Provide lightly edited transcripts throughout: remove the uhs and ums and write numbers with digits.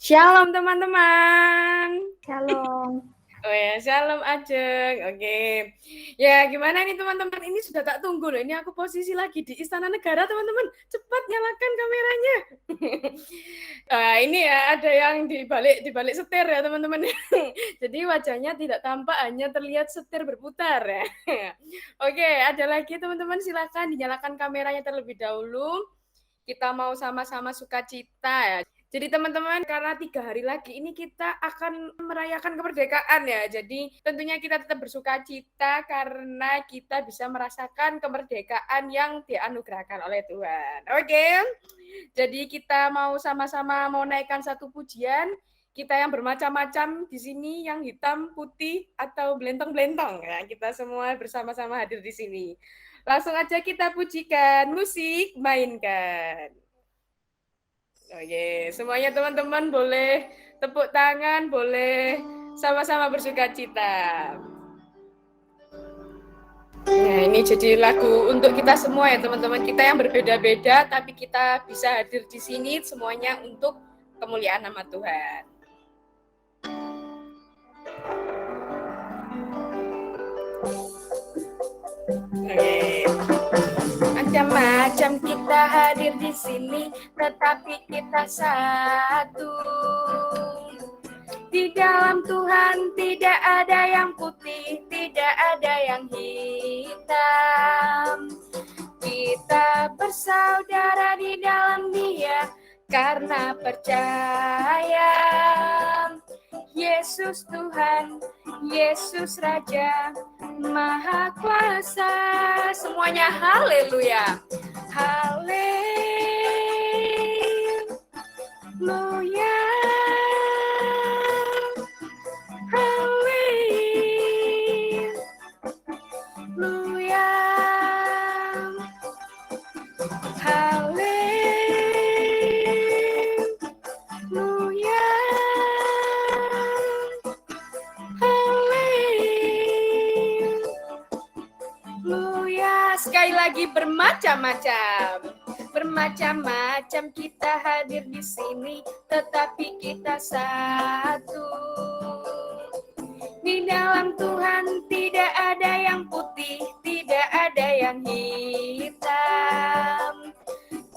Shalom teman-teman. Shalom. Oh ya, shalom Ajeng. Oke. Ya, gimana nih teman-teman? Ini sudah tak tunggu loh. Ini aku posisi lagi di Istana Negara, teman-teman. Cepat nyalakan kameranya. Ini ya ada yang di balik setir ya, teman-teman. Jadi wajahnya tidak tampak, hanya terlihat setir berputar ya. Oke, ada lagi teman-teman, silakan dinyalakan kameranya terlebih dahulu. Kita mau sama-sama sukacita ya. Jadi teman-teman, karena 3 hari lagi ini kita akan merayakan kemerdekaan ya. Jadi tentunya kita tetap bersukacita karena kita bisa merasakan kemerdekaan yang dianugerahkan oleh Tuhan. Oke. Jadi kita mau sama-sama mau naikkan satu pujian. Kita yang bermacam-macam di sini, yang hitam, putih, atau belentong-belentong ya. Kita semua bersama-sama hadir di sini. Langsung aja kita pujikan, musik mainkan. Oke, semuanya teman-teman boleh tepuk tangan, boleh sama-sama bersukacita. Nah, ini jadi lagu untuk kita semua ya teman-teman. Kita yang berbeda-beda, tapi kita bisa hadir di sini semuanya untuk kemuliaan nama Tuhan. Oke. Macam-macam kita hadir di sini, tetapi kita satu. Di dalam Tuhan tidak ada yang putih, tidak ada yang hitam. Kita bersaudara di dalam Dia karena percaya. Yesus Tuhan, Yesus Raja, Maha Kuasa. Semuanya haleluya. Haleluya. Haleluya. Haleluya. Haleluya. Sekali lagi bermacam-macam. Bermacam-macam kita hadir di sini, tetapi kita satu. Di dalam Tuhan tidak ada yang putih, tidak ada yang hitam.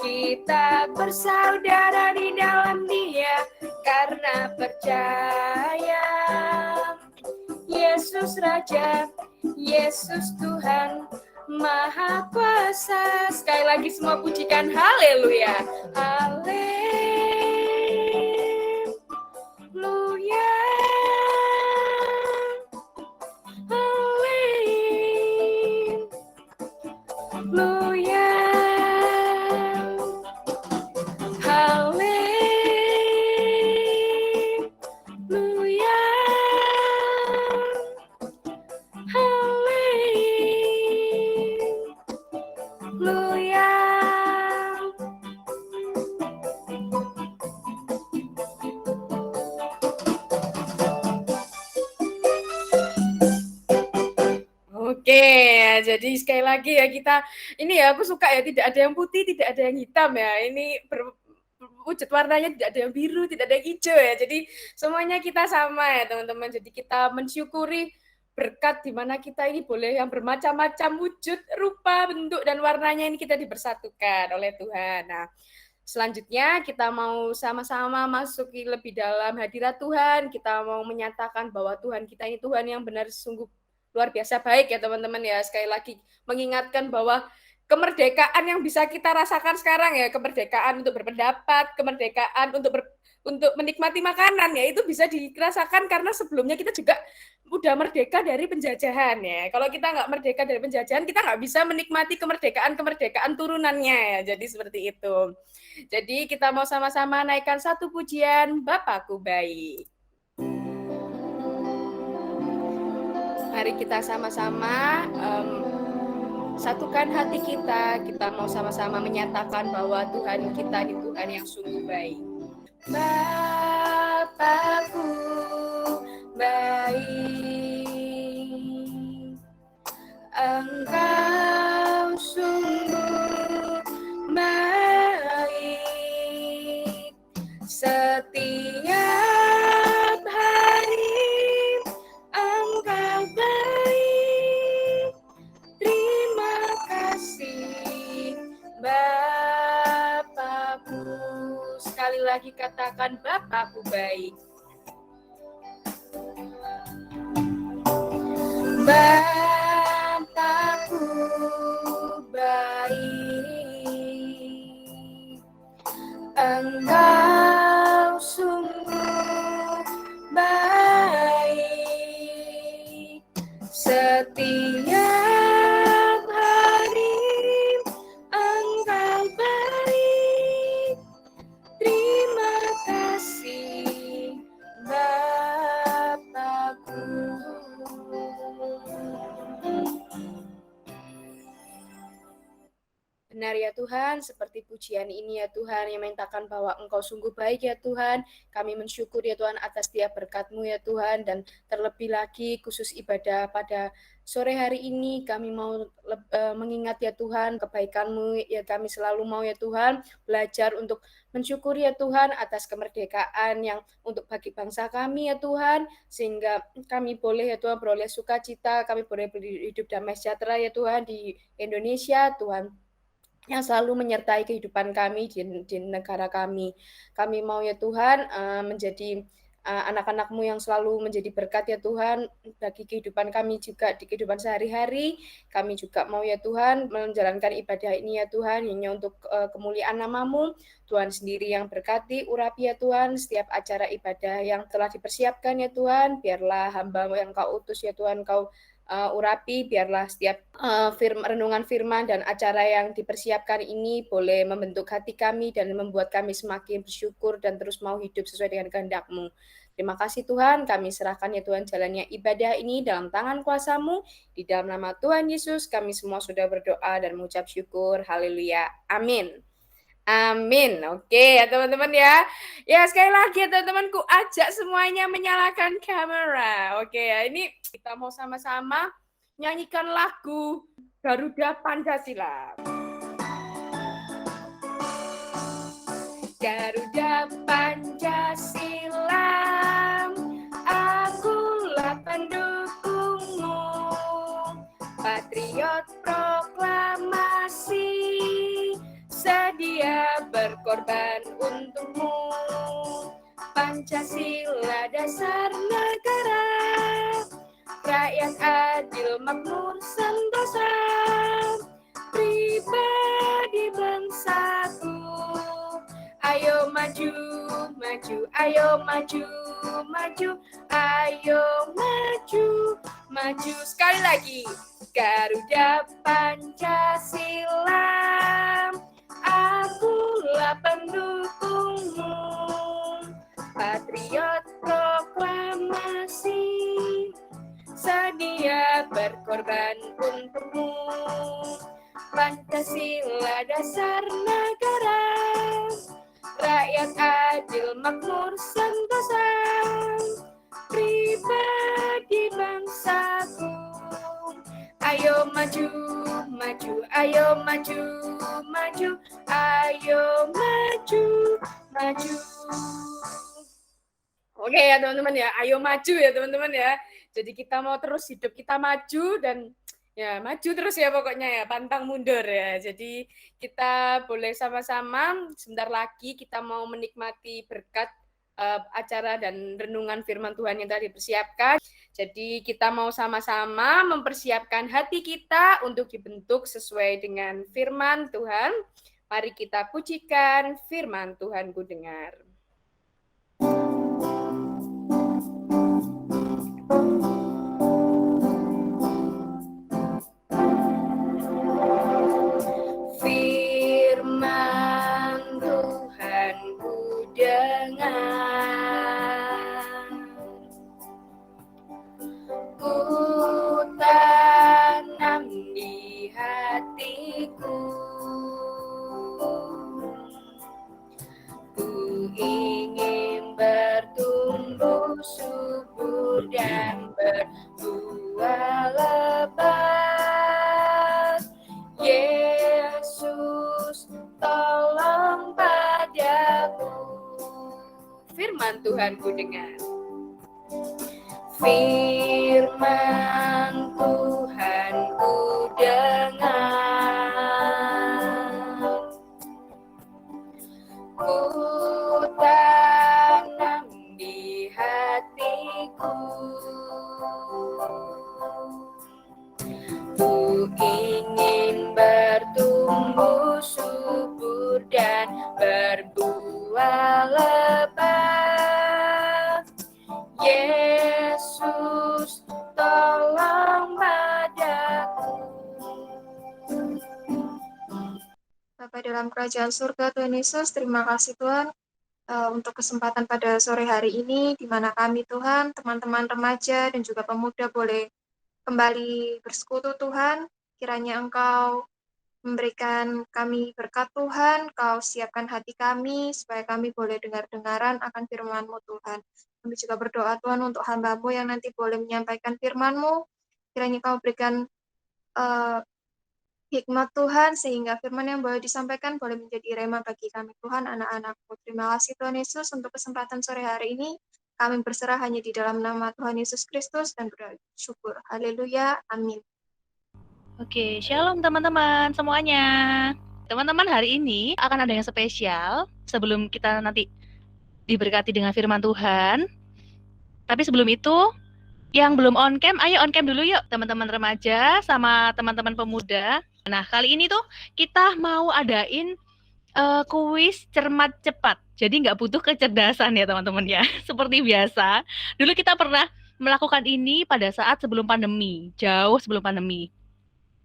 Kita bersaudara di dalam Dia karena percaya. Yesus Raja, Yesus Tuhan, Maha Kuasa. Sekali lagi semua pujikan haleluya. Haleluya. Haleluya. Haleluya. Haleluya. Oke, jadi sekali lagi ya kita, ini ya aku suka ya, tidak ada yang putih, tidak ada yang hitam ya. Ini wujud warnanya tidak ada yang biru, tidak ada yang hijau ya. Jadi semuanya kita sama ya teman-teman. Jadi kita mensyukuri berkat di mana kita ini boleh yang bermacam-macam wujud, rupa, bentuk, dan warnanya ini kita dipersatukan oleh Tuhan. Nah, selanjutnya kita mau sama-sama masuki lebih dalam hadirat Tuhan. Kita mau menyatakan bahwa Tuhan kita ini Tuhan yang benar sungguh luar biasa baik ya teman-teman ya. Sekali lagi mengingatkan bahwa kemerdekaan yang bisa kita rasakan sekarang ya, kemerdekaan untuk berpendapat, kemerdekaan untuk menikmati makanan ya, itu bisa dirasakan karena sebelumnya kita juga udah merdeka dari penjajahan ya. Kalau kita nggak merdeka dari penjajahan, kita nggak bisa menikmati kemerdekaan turunannya ya. Jadi seperti itu. Jadi kita mau sama-sama naikkan satu pujian, Bapakku Baik. Mari kita sama-sama satukan hati kita mau sama-sama menyatakan bahwa Tuhan kita ini Tuhan yang sungguh baik. Bapakku baik, Engkau sungguh baik, setia sekali lagi katakan Bapakku baik. Bapakku baik, Engkau sungguh baik, setiap hari Engkau baik. Terima kasih Bapakku. Benar ya Tuhan, seperti pujian ini ya Tuhan, yang menyatakan bahwa Engkau sungguh baik ya Tuhan. Kami mensyukur ya Tuhan atas setiap berkat-Mu ya Tuhan, dan terlebih lagi khusus ibadah pada sore hari ini, kami mau mengingat ya Tuhan kebaikan-Mu, ya kami selalu mau ya Tuhan belajar untuk mensyukuri ya Tuhan atas kemerdekaan yang untuk bagi bangsa kami ya Tuhan, sehingga kami boleh ya Tuhan beroleh sukacita, kami boleh hidup damai sejahtera ya Tuhan di Indonesia Tuhan, yang selalu menyertai kehidupan kami di negara kami. Kami mau ya Tuhan menjadi anak-anak-Mu yang selalu menjadi berkat ya Tuhan bagi kehidupan kami juga di kehidupan sehari-hari. Kami juga mau ya Tuhan menjalankan ibadah ini ya Tuhan hanya untuk kemuliaan nama-Mu. Tuhan sendiri yang berkati, urapi ya Tuhan setiap acara ibadah yang telah dipersiapkan ya Tuhan. Biarlah hamba yang Kau utus ya Tuhan, Kau urapi, biarlah setiap renungan firman dan acara yang dipersiapkan ini boleh membentuk hati kami dan membuat kami semakin bersyukur dan terus mau hidup sesuai dengan kehendak-Mu. Terima kasih Tuhan, kami serahkan ya Tuhan jalannya ibadah ini dalam tangan kuasa-Mu. Di dalam nama Tuhan Yesus kami semua sudah berdoa dan mengucap syukur. Haleluya. Amin. Amin. Oke ya teman-teman ya. Ya sekali lagi ya teman-temanku, ajak semuanya menyalakan kamera. Oke ya, ini kita mau sama-sama nyanyikan lagu Garuda Pancasila. Garuda Pancasila, akulah pendukungmu, patriot proklamasi, sedia berkorban untukmu. Pancasila dasar negara, rakyat adil makmur sentosa, pribadi bangsaku. Ayo maju, maju, ayo maju, maju, ayo maju, maju. Sekali lagi, Garuda Pancasila, akulah pendukungmu, patriot proklamasi, sedia berkorban untukmu. Pancasila dasar negara, rakyat adil makmur sentosa, pribadi bangsaku. Ayo maju, maju, ayo maju, maju, ayo maju, maju. Oke ya teman-teman ya, ayo maju ya teman-teman ya. Jadi kita mau terus hidup kita maju dan ya maju terus ya pokoknya ya, pantang mundur ya. Jadi kita boleh sama-sama sebentar lagi kita mau menikmati berkat acara dan renungan firman Tuhan yang tadi dipersiapkan. Jadi kita mau sama-sama mempersiapkan hati kita untuk dibentuk sesuai dengan firman Tuhan. Mari kita pujikan firman Tuhan ku dengar. Firman Tuhan ku dengar, ku tanam di hatiku, ku ingin bertumbuh subur dan berbuah lebat. Yesus, tolong padaku. Firman Tuhan ku dengar. Firman Tuhan ku dengar, ku dan berbuah lebat. Yesus, tolong padaku. Bapa dalam kerajaan surga, Tuhan Yesus, terima kasih Tuhan untuk kesempatan pada sore hari ini, di mana kami Tuhan, teman-teman remaja dan juga pemuda boleh kembali bersekutu Tuhan. Kiranya Engkau memberikan kami berkat Tuhan, Kau siapkan hati kami, supaya kami boleh dengar-dengaran akan firman-Mu Tuhan. Kami juga berdoa Tuhan untuk hamba-Mu yang nanti boleh menyampaikan firman-Mu, kiranya Kau berikan hikmat Tuhan, sehingga firman yang boleh disampaikan boleh menjadi rema bagi kami Tuhan, anak-anak-Mu. Terima kasih Tuhan Yesus untuk kesempatan sore hari ini. Kami berserah hanya di dalam nama Tuhan Yesus Kristus dan bersyukur. Haleluya. Amin. Oke, shalom teman-teman semuanya. Teman-teman, hari ini akan ada yang spesial sebelum kita nanti diberkati dengan firman Tuhan. Tapi sebelum itu, yang belum on cam, ayo on cam dulu yuk teman-teman remaja sama teman-teman pemuda. Nah, kali ini tuh kita mau adain kuis cermat cepat. Jadi nggak butuh kecerdasan ya teman-teman ya. Seperti biasa, dulu kita pernah melakukan ini pada saat sebelum pandemi, jauh sebelum pandemi.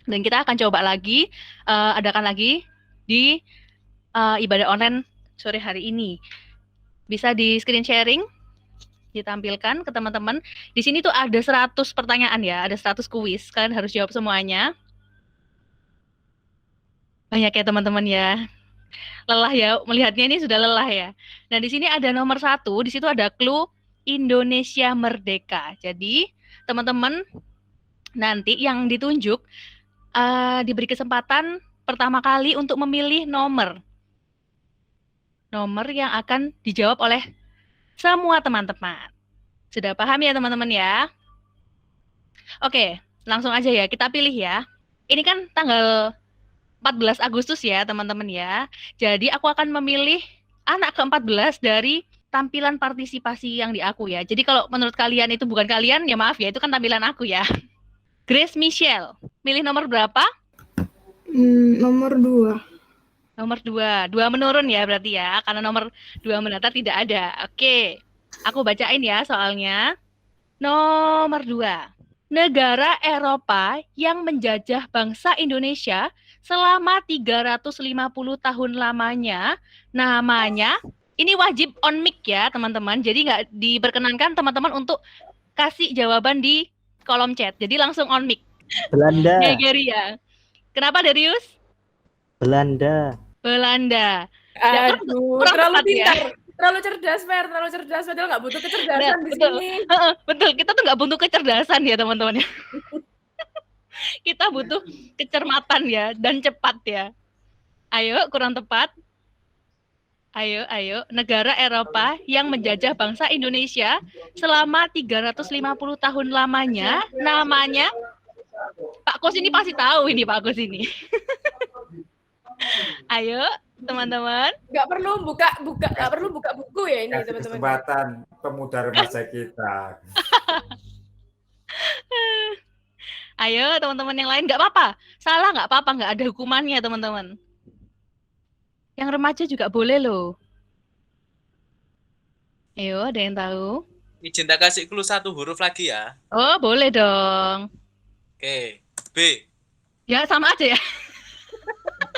Dan kita akan coba lagi, adakan lagi di ibadah online sore hari ini. Bisa di screen sharing, ditampilkan ke teman-teman. Di sini tuh ada 100 pertanyaan ya, ada 100 kuis. Kalian harus jawab semuanya. Banyak ya teman-teman ya. Lelah ya, melihatnya ini sudah lelah ya. Nah, di sini ada nomor 1, di situ ada clue Indonesia Merdeka. Jadi, teman-teman nanti yang ditunjuk diberi kesempatan pertama kali untuk memilih nomor yang akan dijawab oleh semua teman-teman. Sudah paham ya teman-teman ya? Oke, langsung aja ya, kita pilih ya. Ini kan tanggal 14 Agustus ya teman-teman ya. Jadi aku akan memilih anak ke-14 dari tampilan partisipasi yang di aku ya. Jadi kalau menurut kalian itu bukan kalian, ya maaf ya, itu kan tampilan aku ya. Grace Michelle, milih nomor berapa? Nomor 2. Nomor 2. 2 menurun ya berarti ya, karena nomor 2 mendatar tidak ada. Oke, aku bacain ya soalnya. Nomor 2. Negara Eropa yang menjajah bangsa Indonesia selama 350 tahun lamanya, namanya, ini wajib on mic ya teman-teman, jadi nggak diperkenankan teman-teman untuk kasih jawaban di kolom chat, jadi langsung on mic. Belanda. Nigeria. Kenapa Darius? Belanda. Aduh, terlalu pintar. Ya? Terlalu cerdas, Fer. Terlalu cerdas. Padahal nggak butuh kecerdasan di sini. Betul, kita tuh nggak butuh kecerdasan ya teman-teman ya. Kita butuh kecermatan ya, dan cepat ya. Ayo, kurang tepat. Ayo. Negara Eropa yang menjajah bangsa Indonesia selama 350 tahun lamanya, namanya, Pak Kus ini pasti tahu ini Pak Kus ini. Ayo, teman-teman. Nggak perlu buka buku ya ini teman-teman. Kesempatan pemuda remaja kita. Ayo teman-teman yang lain, nggak apa-apa. Salah nggak apa-apa, nggak ada hukumannya teman-teman. Yang remaja juga boleh loh. Ayo, ada yang tahu? Izin tak kasih clue 1 huruf lagi ya. Oh, boleh dong. Oke, B. Ya, sama aja ya.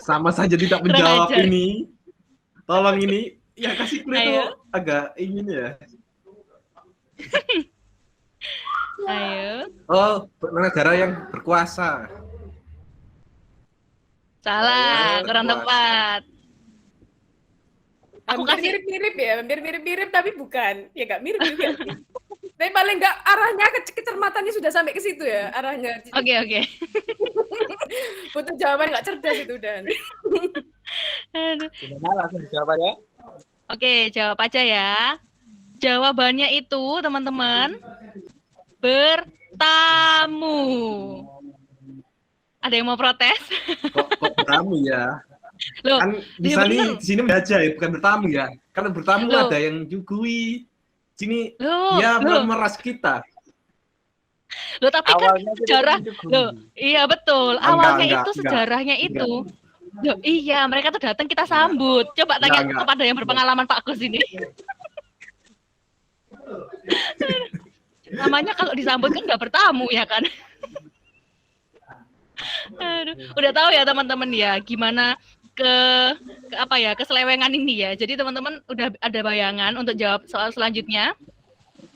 Sama saja tidak menjawab ini. Tolong ini, ya kasih clue itu agak ingin ya. Ayo. Oh, negara yang berkuasa. Salah, kurang tepat. Aku kasih hampir mirip tapi bukan. Ya nggak mirip juga. Tapi paling nggak arahnya kecermatannya sudah sampai ke situ ya arahnya. Oke. Butuh jawaban nggak cerdas itu Dan. Gimana langsung dijawab ya? Oke, jawab aja ya. Jawabannya itu teman-teman bertamu. Ada yang mau protes? Kok bertamu ya? Loh, kan bisa nih di sini menjajah ya, bukan bertamu ya. Kalau bertamu ada yang jugui. Sini ya meras kita. Loh, tapi awalnya kan sejarah. Loh, iya betul. Awalnya itu sejarahnya itu. Loh, iya, mereka tuh datang kita sambut. Coba tanya Enggak. kepada yang berpengalaman Pak Kus ini. Namanya kalau disambut kan nggak bertamu ya kan? Aduh, udah tahu ya teman-teman ya gimana ke apa ya keselewengan ini ya. Jadi teman-teman udah ada bayangan untuk jawab soal selanjutnya.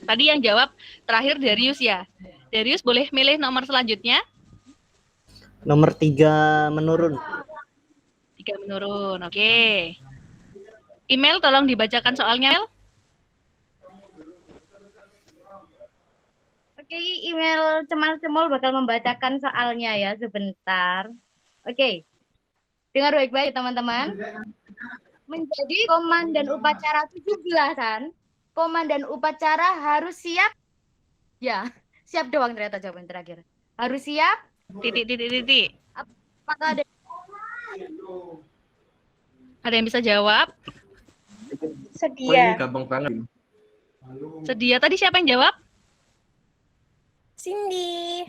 Tadi yang jawab terakhir Darius ya. Darius boleh milih nomor selanjutnya. Nomor 3 menurun. 3 menurun, oke. Email tolong dibacakan soalnya. Oke, email Cemal-Cemol bakal membacakan soalnya ya sebentar. Oke, dengar baik-baik teman-teman. Menjadi komandan upacara 17-an, komandan upacara harus siap. Ya, siap doang ternyata jawaban terakhir. Harus siap. Titik. Apakah ada yang bisa jawab? Oh, ini gampang banget. Sedia. Tadi siapa yang jawab? Cindy.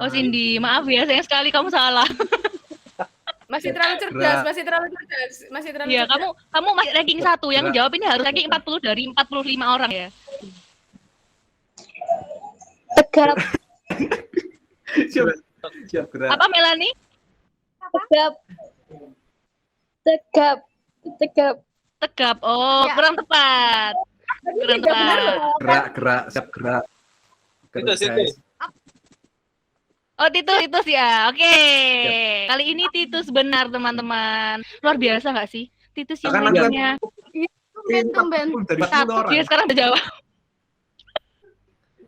Oh, Cindy. Maaf ya, sayang sekali kamu salah. Masih terlalu cerdas, masih terlalu Iya, cerdas. kamu masih ranking 1. Yang jawab ini harus ranking 40 dari 45 orang ya. tegap? Siap gerak. Apa Melanie? Tegap. Oh, Ya. kurang tepat. Kurang tepat. Gerak, siap gerak. Titus. Oh, Titus ya. Oke. Kali ini Titus benar, teman-teman. Luar biasa nggak sih? Titus yang Karena rankingnya Tumben. Dari 10 1. orang. Dia sekarang udah jawab.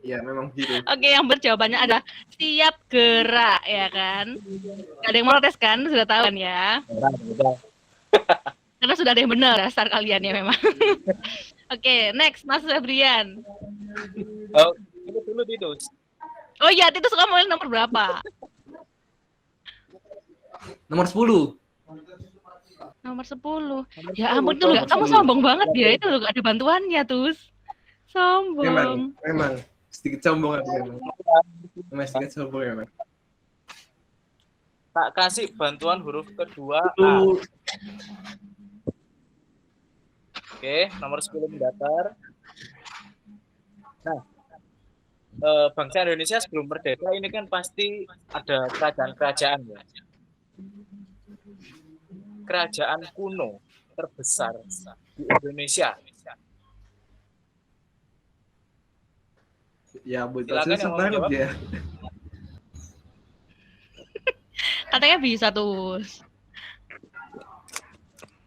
Iya, memang gitu. Oke, yang berjawabannya ada siap gerak, ya kan? Gak ada yang protes kan? Sudah tahu kan ya? Karena sudah ada yang benar dasar kalian ya memang. Oke, next Mas Febrian. Oh, itu dulu Titus. Oh iya, Titus kamu nomor berapa? Nomor 10. Nomor 10. Ya ampun tuh, kamu sombong banget ya. Itu gak ada bantuannya, Tus. Sombong. Memang sedikit sombong aku memang. Memang sedikit sombong memang. Tak kasih bantuan huruf kedua A. Itu Oke, nomor 10 mendaftar. Nah, bangsa Indonesia sebelum merdeka ini kan pasti ada kerajaan-kerajaan ya. Kerajaan kuno terbesar di Indonesia. ya betul Silakan yang susah mau banget jawab. ya. Katanya bisa, Tus.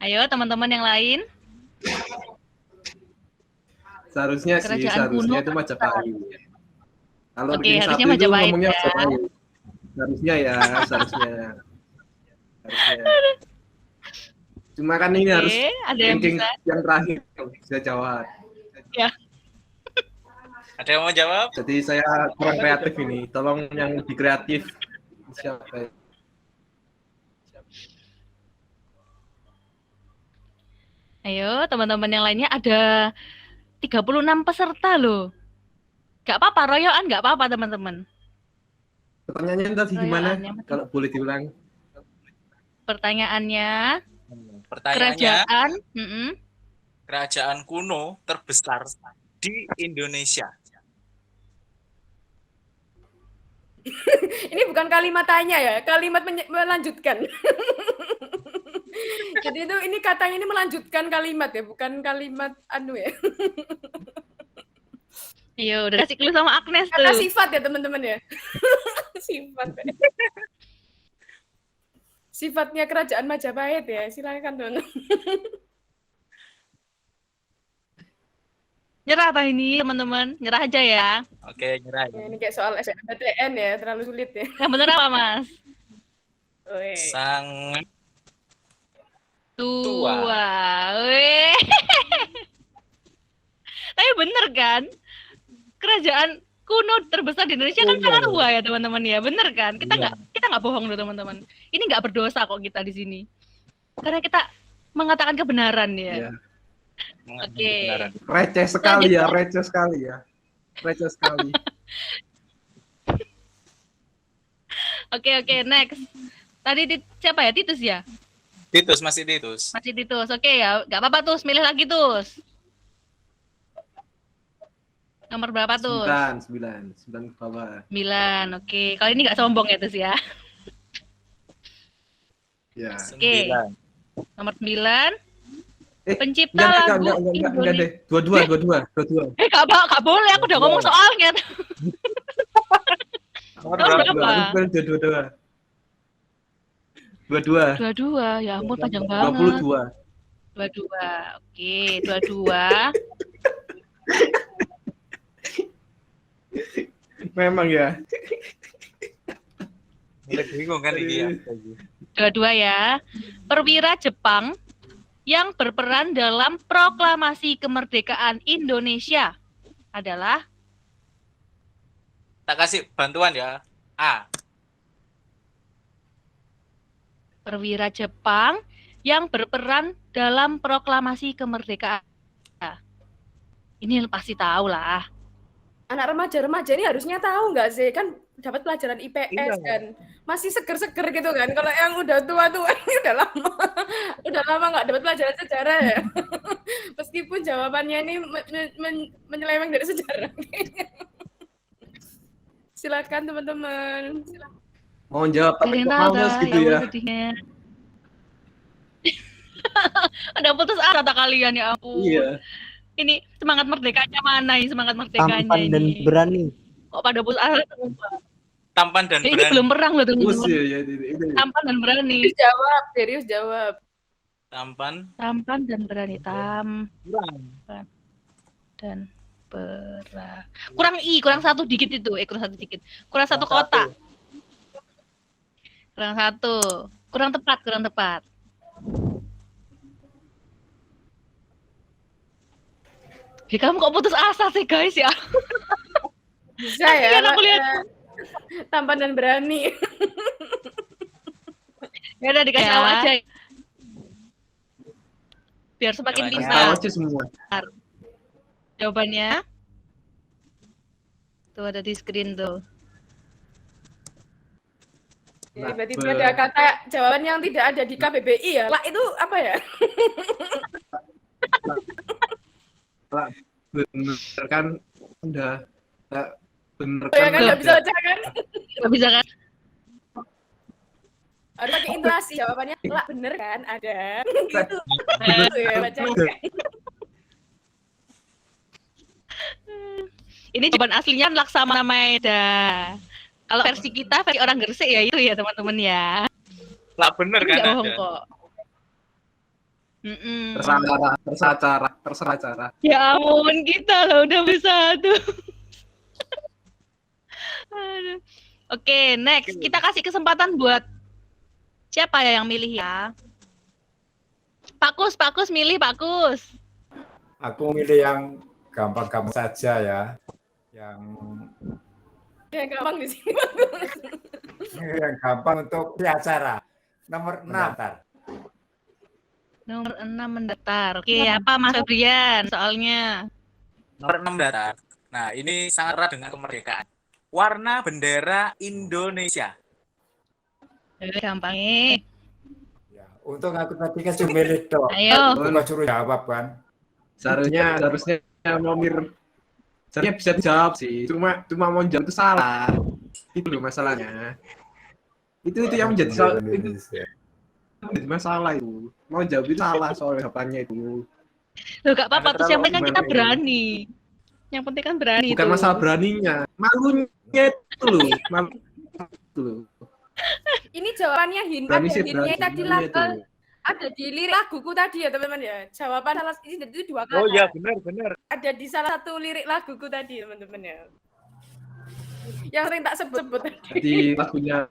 Ayo, teman-teman yang lain. Seharusnya Kerajaan kuno itu Majapahit. Kalau Oke, ranking harusnya 1 itu Majapahit ngomongnya ya. Majapahit. Seharusnya. Cuma kan ini harus Oke, ada yang ranking bisa. yang terakhir bisa jawab. Ya. Ada yang mau jawab? Jadi saya kurang kreatif ini. Tolong yang lebih kreatif. Siapa? Ayo, teman-teman yang lainnya ada 36 peserta loh. Gak apa-apa, royoan gak apa-apa, teman-teman. Pertanyaannya tadi gimana? Royoannya. Kalau boleh diulang. Pertanyaannya, Pertanyaannya, kerajaan, kerajaan kuno terbesar di Indonesia. Ini bukan kalimat tanya ya, kalimat melanjutkan. Jadi itu ini katanya ini melanjutkan kalimat ya, bukan kalimat anu ya. Iya, udah kasih clue sama Agnes Kata tuh. sifat ya teman-teman ya. Sifat. Sifatnya kerajaan Majapahit ya, silakan Don. Nyerah apa ini, teman-teman? Nyerah aja ya. Oke, nyerah. Ya, ini kayak soal SNMPTN ya, terlalu sulit ya. Yang bener apa, Mas? Weh. Sang Tua. Weh. Tapi bener kan? Kerajaan kuno terbesar di Indonesia kan sangat tua ya, teman-teman ya. Bener kan? Kita nggak bohong loh, teman-teman. Ini nggak berdosa kok kita di sini. Karena kita mengatakan kebenaran ya. Iya. Oke. Receh sekali ya. Oke, next. Tadi siapa ya? Titus ya? Titus, masih Titus. Masih Titus. Oke ya, nggak apa-apa Tus, milih lagi Tus. Nomor berapa Tus? 9 ke bawah. 9. Oke, kali ini nggak sombong ya Tus ya. Ya. Oke. 9. Nomor 9. Pencipta Enggak lagu deh. Dua-dua. Nggak boleh, aku udah ngomong soalnya. Nomor Nomor berapa? berapa? Dua-dua. 22. Ya ampun, panjang banget. 22. 22. Oke, 22. Memang ya. Mulai bingung kan ini ya. 22 ya. Perwira Jepang yang berperan dalam proklamasi kemerdekaan Indonesia adalah Tak kasih bantuan ya. A. perwira Jepang yang berperan dalam proklamasi kemerdekaan. Ini pasti tahu lah. Anak remaja-remaja ini harusnya tahu nggak sih? Kan dapat pelajaran IPS Iya. kan. Masih seger-seger gitu kan. Kalau yang udah tua-tua ini udah lama. Udah lama nggak dapat pelajaran sejarah ya. Meskipun jawabannya ini menyeleweng dari sejarah. Silakan teman-teman. Mau jawab tapi kok Kalian tahu males dah, gitu ya ya. Allah, sedihnya. Udah putus asa kata kalian ya ampun. Iya. Ini semangat merdekanya mana ini? Semangat merdekanya Tampan dan ini. berani. Kok pada putus asa semua? Tampan dan Ini berani. belum perang loh Bus teman-teman. ya itu. Tampan dan berani. Serius jawab. Tampan. Tampan dan berani. Kurang. Dan berani. Kurang satu dikit itu. Kurang satu dikit. Kurang satu Kurang kotak. Kurang satu. Kurang tepat. Kamu kok putus asa sih guys ya? Bisa ya. Kasihan aku lihat. Tampan dan berani. Ya udah dikasih tahu aja. Biar semakin Tahu pintar. Tahu aja semua. Jawabannya tuh ada di screen tuh. Ya, tiba-tiba ada kata jawaban yang tidak ada di KBBI ya. Lah itu apa ya? Lah, bener kan udah bener Ya kan kan nggak bisa baca kan? Gak bisa kan? Harus pakai intonasi jawabannya. Lah bener kan ada. Gitu. Gitu ya bacanya. Ini jawaban aslinya Laksamana Maeda. Kalau versi kita, versi orang Gresik ya itu ya teman-teman ya. Lah bener Ini kan nggak bohong ada. kok. terserah cara. Ya ampun, kita loh udah bersatu. Aduh. Oke, next. Kita kasih kesempatan buat siapa ya yang milih ya? Pak Kus milih Pak Kus. Aku milih yang gampang-gampang saja ya. Yang Gampang di sini. gampang untuk di acara. Nomor 6. Nomor 6 mendaftar. Oke, apa Mas Febrian soalnya? Nomor 6 darat. Nah, ini sangat erat dengan kemerdekaan. Warna bendera Indonesia. Gampang nih. Ya, untung aku tadi kan cuma milih toh. Ayo. Aku nggak suruh jawab kan. Seharusnya mau saya bisa jawab sih, cuma mau jawab itu salah. Itu loh masalahnya. Itu yang menjadi salah. Itu menjadi masalah itu. Mau jawab itu salah soal jawabannya itu. Loh, gak apa-apa, terus yang penting kan kita Gimana ini? berani. Yang penting kan berani Bukan itu. masalah beraninya, malunya itu loh. Malu itu loh. Ini jawabannya Hinda Berani dan sih Hinnya berani. tadi Malunya itu. ada di lirik laguku tadi ya teman-teman ya. Jawaban salah ini itu 2 kata. Oh iya, benar. Ada di salah satu lirik laguku tadi teman-teman ya. Yang sering tak sebut-sebut tadi. Jadi lagunya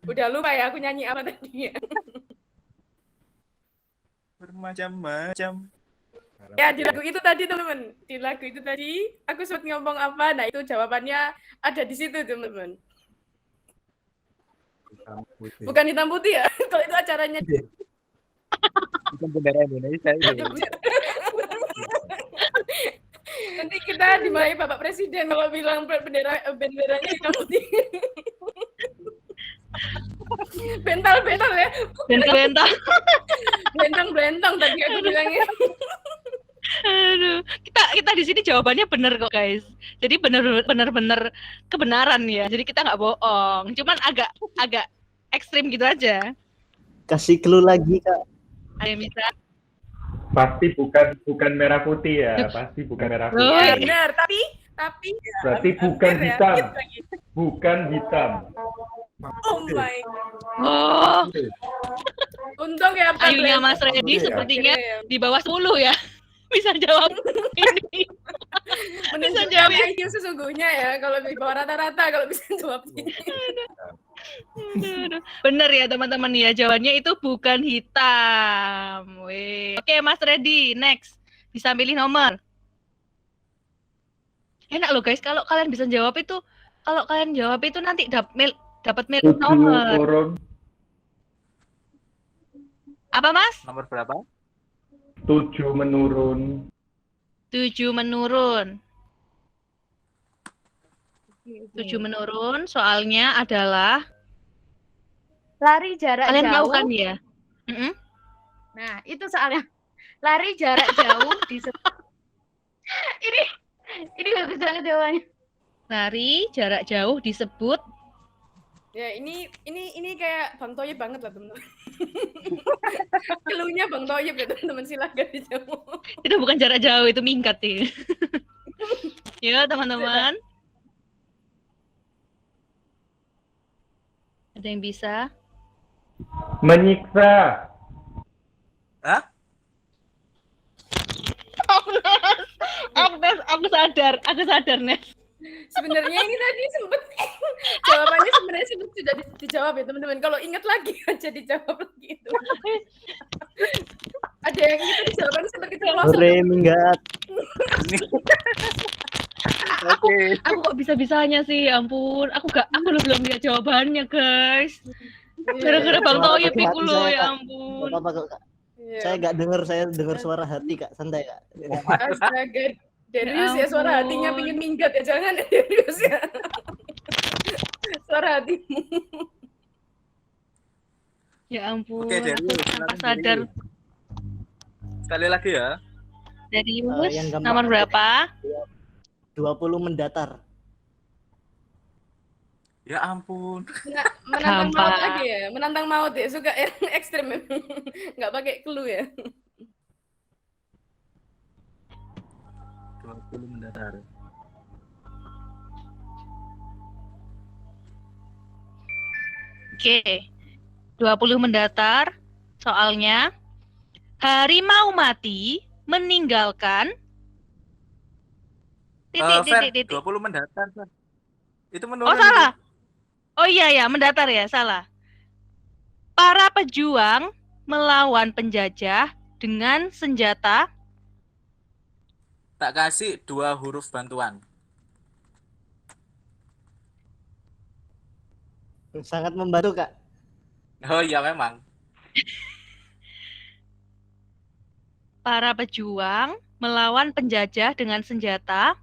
Udah lupa ya aku nyanyi apa tadi ya. Bermacam-macam. Ya di lagu itu tadi teman-teman. Di lagu itu tadi aku sempat ngomong apa. Nah itu jawabannya ada di situ teman-teman. Bukan hitam putih ya. Kalau itu acaranya Bukan bendera Indonesia itu. nanti kita dimarahi Bapak Presiden kalau bilang benderanya hitam putih. Bental ya. Bental-bental. Belentang tadi aku bilangnya. Aduh, kita di sini jawabannya benar kok guys. Jadi benar-benar kebenaran ya. Jadi kita nggak bohong. Cuman agak ekstrim gitu aja. Kasih clue lagi kak. Ayo bisa. Pasti bukan merah putih ya, pasti bukan merah putih. Oh, Ya, benar, tapi Berarti bukan hitam. Bukan hitam. Oh my. Oh, Untung ya Pak ayunya Glenn. Mas Reddy Ya. sepertinya Iya, di bawah 10 ya. Bisa jawab ini. menunjukkan IQ sesungguhnya ya, kalau di bawah rata-rata kalau bisa jawab ini. Aduh. Bener ya teman-teman ya, jawabannya itu bukan hitam. Weh. Oke Mas Reddy, next. Bisa pilih nomor. Enak loh guys, kalau kalian bisa jawab itu, nanti dapat milih 7 nomor. turun. Apa Mas? Nomor berapa? 7 menurun. 7 menurun. 7 menurun, soalnya adalah Lari jarak kalian tahu jauh. kan ya? Mm-mm. Nah, itu soalnya. Lari jarak jauh di ini bagus banget jawabannya. Lari jarak jauh disebut Ya, ini kayak Bang Toyib banget lah, teman-teman. Keluhnya Bang Toyib ya, teman-teman, silakan dijawab. itu bukan jarak jauh, itu minggat ya. Ya teman-teman. Ada yang bisa? Menyiksa. Hah? Aku sadar Nes. Sebenarnya ini tadi sempet jawabannya sebenarnya sudah dijawab ya, teman-teman. Kalau ingat lagi aja dijawab lagi itu. Ada yang itu jawabannya sempat kita langsung. Sore minggat. Aku kok bisa-bisanya sih, ya ampun. Aku belum lihat jawabannya, guys. Gara-gara Bang Toyib Hati-hati itu loh, saya, ya Kak. ampun. Gak apa-apa kok kak. Iya. Saya dengar suara hati kak, santai kak. Astaga, Darius ya, suara ampun. hatinya pingin minggat ya, jangan ya Darius ya. Suara hatimu. Ya ampun, Oke, Darius, aku tanpa silakan, sadar. Darius. Sekali lagi ya. Darius, yang gampang nomor aja. berapa? 20 mendatar. Ya ampun. Menantang Gampang. maut lagi ya, menantang maut ya, suka yang ekstrim memang. Nggak pakai clue ya. 20 mendatar. Oke. 20 mendatar. Soalnya harimau mati meninggalkan Fer, titik. 20 mendatar. Fer. Itu Oh menurun. salah. Oh iya mendatar ya, salah. Para pejuang melawan penjajah dengan senjata. Tak kasih 2 huruf bantuan. Sangat membantu kak. Oh iya memang. Para pejuang melawan penjajah dengan senjata.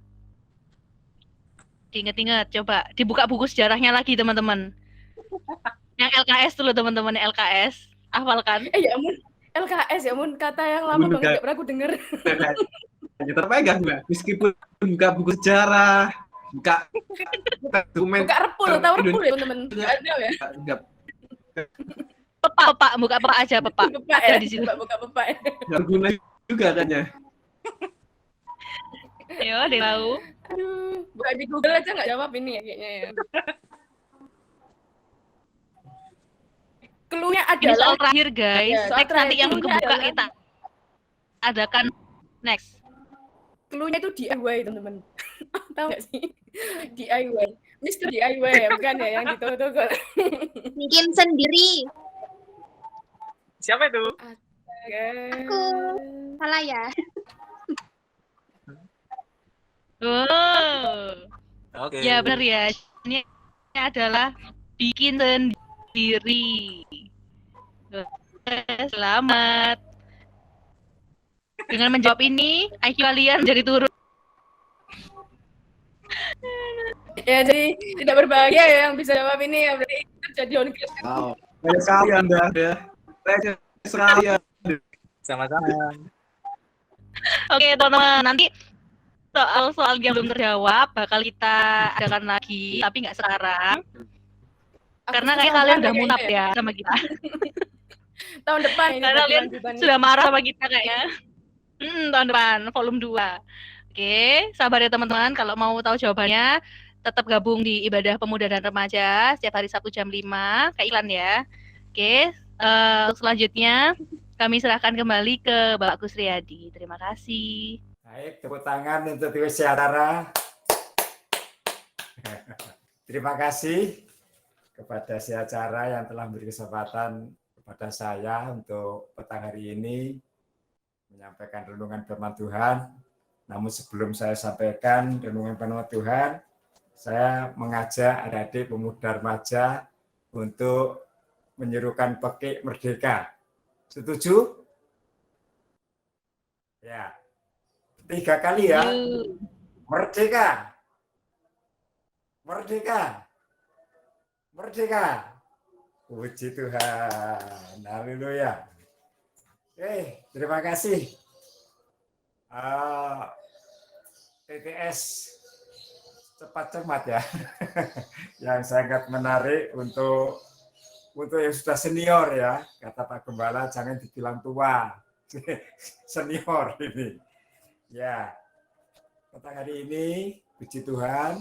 Diingat-ingat, coba dibuka buku sejarahnya lagi teman-teman. Yang LKS dulu teman-teman, LKS. Hafalkan. Ya ampun, LKS ya ampun, kata yang lama banget gak pernah aku denger. Hanya terpegang mbak, meskipun buka buku sejarah, buka dokumen. Buka repul, tahu repul ya teman-teman? Nggak ada ya? Nggak Pepak, buka pepak aja, pepak. Pepak Ada ya, di situ. buka pepak ya. nggak guna juga katanya. Ayo, ada yang tahu. Aduh, buka di Google aja nggak jawab ini ya kayaknya ya. Clue-nya Ini adalah soal terakhir guys. Ya, soal Next nanti yang terakhir kebuka adalah- kita adakan next. clue-nya itu DIY teman-teman. Tahu nggak sih? DIY. Mr. DIY ya, bukan ya yang di toko-toko. Bikin sendiri. Siapa itu? Aku. Salah ya. Oh. Oke. Ya benar ya. Ini adalah bikin sendiri. Selamat. Dengan menjawab ini, IQ kalian jadi turun. Ya, jadi tidak berbahagia ya yang bisa jawab ini ya, berarti terjadi downgrade. Wow. Banyak sekali Anda ya. Receh sekali ya. Sama-sama. Oke, teman-teman, nanti soal yang belum terjawab bakal kita adakan lagi, tapi nggak sekarang. Karena kayak kalian udah munaf ya sama kita. Tahun depan ini Karena kalian kelanjutannya. sudah marah sama kita kayaknya. Tahun depan, volume 2. Oke, sabar ya teman-teman. Kalau mau tahu jawabannya, tetap gabung di Ibadah Pemuda dan Remaja setiap hari Sabtu jam 5, kayak iklan ya. Oke, selanjutnya kami serahkan kembali ke Bapak Kusriyadi. Terima kasih. Baik, tepuk tangan untuk Dewi Syahara. Terima kasih kepada si acara yang telah memberi kesempatan kepada saya untuk petang hari ini menyampaikan renungan firman Tuhan. Namun sebelum saya sampaikan renungan firman Tuhan, saya mengajak adik-adik pemuda remaja untuk menyerukan pekik merdeka. Setuju? Ya. 3 kali ya. Merdeka. Merdeka. Merdeka. Puji Tuhan. Haleluya. Oke, terima kasih. TTS cepat cermat ya. Yang sangat menarik untuk yang sudah senior ya. Kata Pak Gembala jangan dibilang tua. Senior ini. Ya, pada hari ini, puji Tuhan,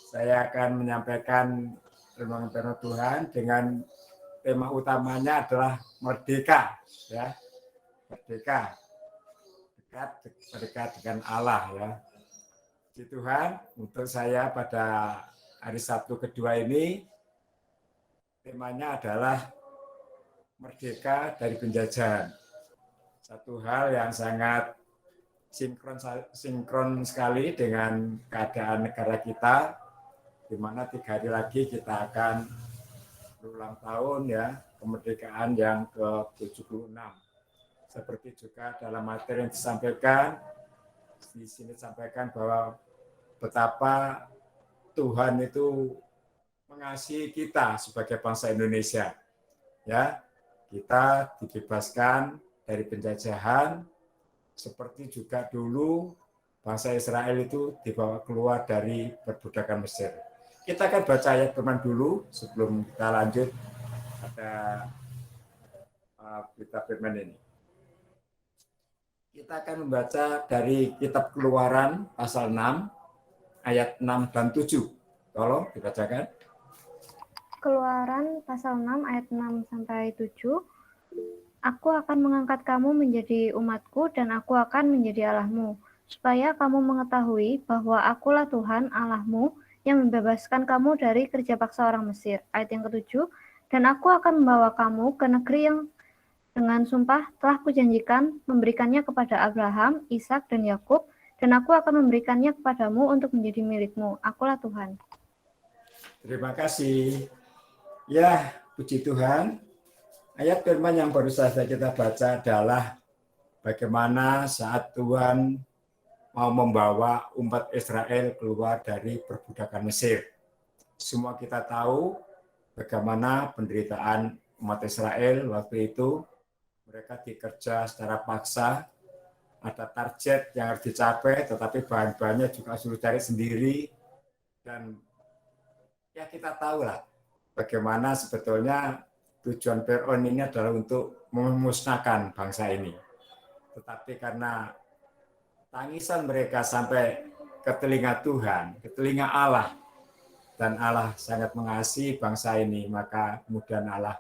saya akan menyampaikan renungan firman Tuhan dengan tema utamanya adalah merdeka, ya, merdeka, dekat dengan Allah, ya. Puji Tuhan, untuk saya pada hari Sabtu kedua ini, temanya adalah merdeka dari penjajahan. Satu hal yang sangat sinkron sekali dengan keadaan negara kita, di mana 3 hari lagi kita akan berulang tahun ya kemerdekaan yang ke-76. Seperti juga dalam materi yang disampaikan, di sini disampaikan bahwa betapa Tuhan itu mengasihi kita sebagai bangsa Indonesia. Ya, kita dibebaskan dari penjajahan. Seperti juga dulu bangsa Israel itu dibawa keluar dari perbudakan Mesir. Kita akan baca ayat firman dulu sebelum kita lanjut pada kitab firman ini. Kita akan membaca dari kitab Keluaran pasal 6 ayat 6 dan 7. Tolong dibacakan. Keluaran pasal 6 ayat 6 sampai 7. Aku akan mengangkat kamu menjadi umatku dan aku akan menjadi Allahmu, supaya kamu mengetahui bahwa akulah Tuhan Allahmu yang membebaskan kamu dari kerja paksa orang Mesir. Ayat yang ke-7, dan aku akan membawa kamu ke negeri yang dengan sumpah telah kujanjikan memberikannya kepada Abraham, Ishak, dan Yakub, dan aku akan memberikannya kepadamu untuk menjadi milikmu. Akulah Tuhan. Terima kasih. Ya, puji Tuhan. Ayat firman yang baru saja kita baca adalah bagaimana saat Tuhan mau membawa umat Israel keluar dari perbudakan Mesir. Semua kita tahu bagaimana penderitaan umat Israel waktu itu. Mereka dikerja secara paksa, ada target yang harus dicapai, tetapi bahan-bahannya juga suruh cari sendiri. Dan ya kita tahu lah bagaimana sebetulnya tujuan Fir'aun ini adalah untuk memusnahkan bangsa ini. Tetapi karena tangisan mereka sampai ke telinga Tuhan, ke telinga Allah, dan Allah sangat mengasihi bangsa ini, maka kemudian Allah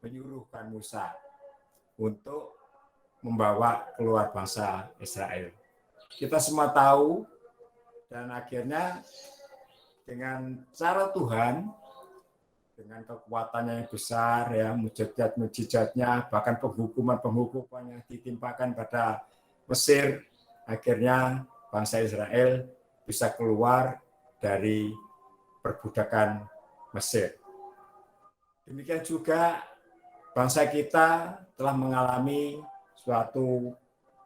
menyuruhkan Musa untuk membawa keluar bangsa Israel. Kita semua tahu, dan akhirnya dengan cara Tuhan, dengan kekuatannya yang besar, ya, mujizat-mujizatnya, bahkan penghukuman yang ditimpakan pada Mesir, akhirnya bangsa Israel bisa keluar dari perbudakan Mesir. Demikian juga bangsa kita telah mengalami suatu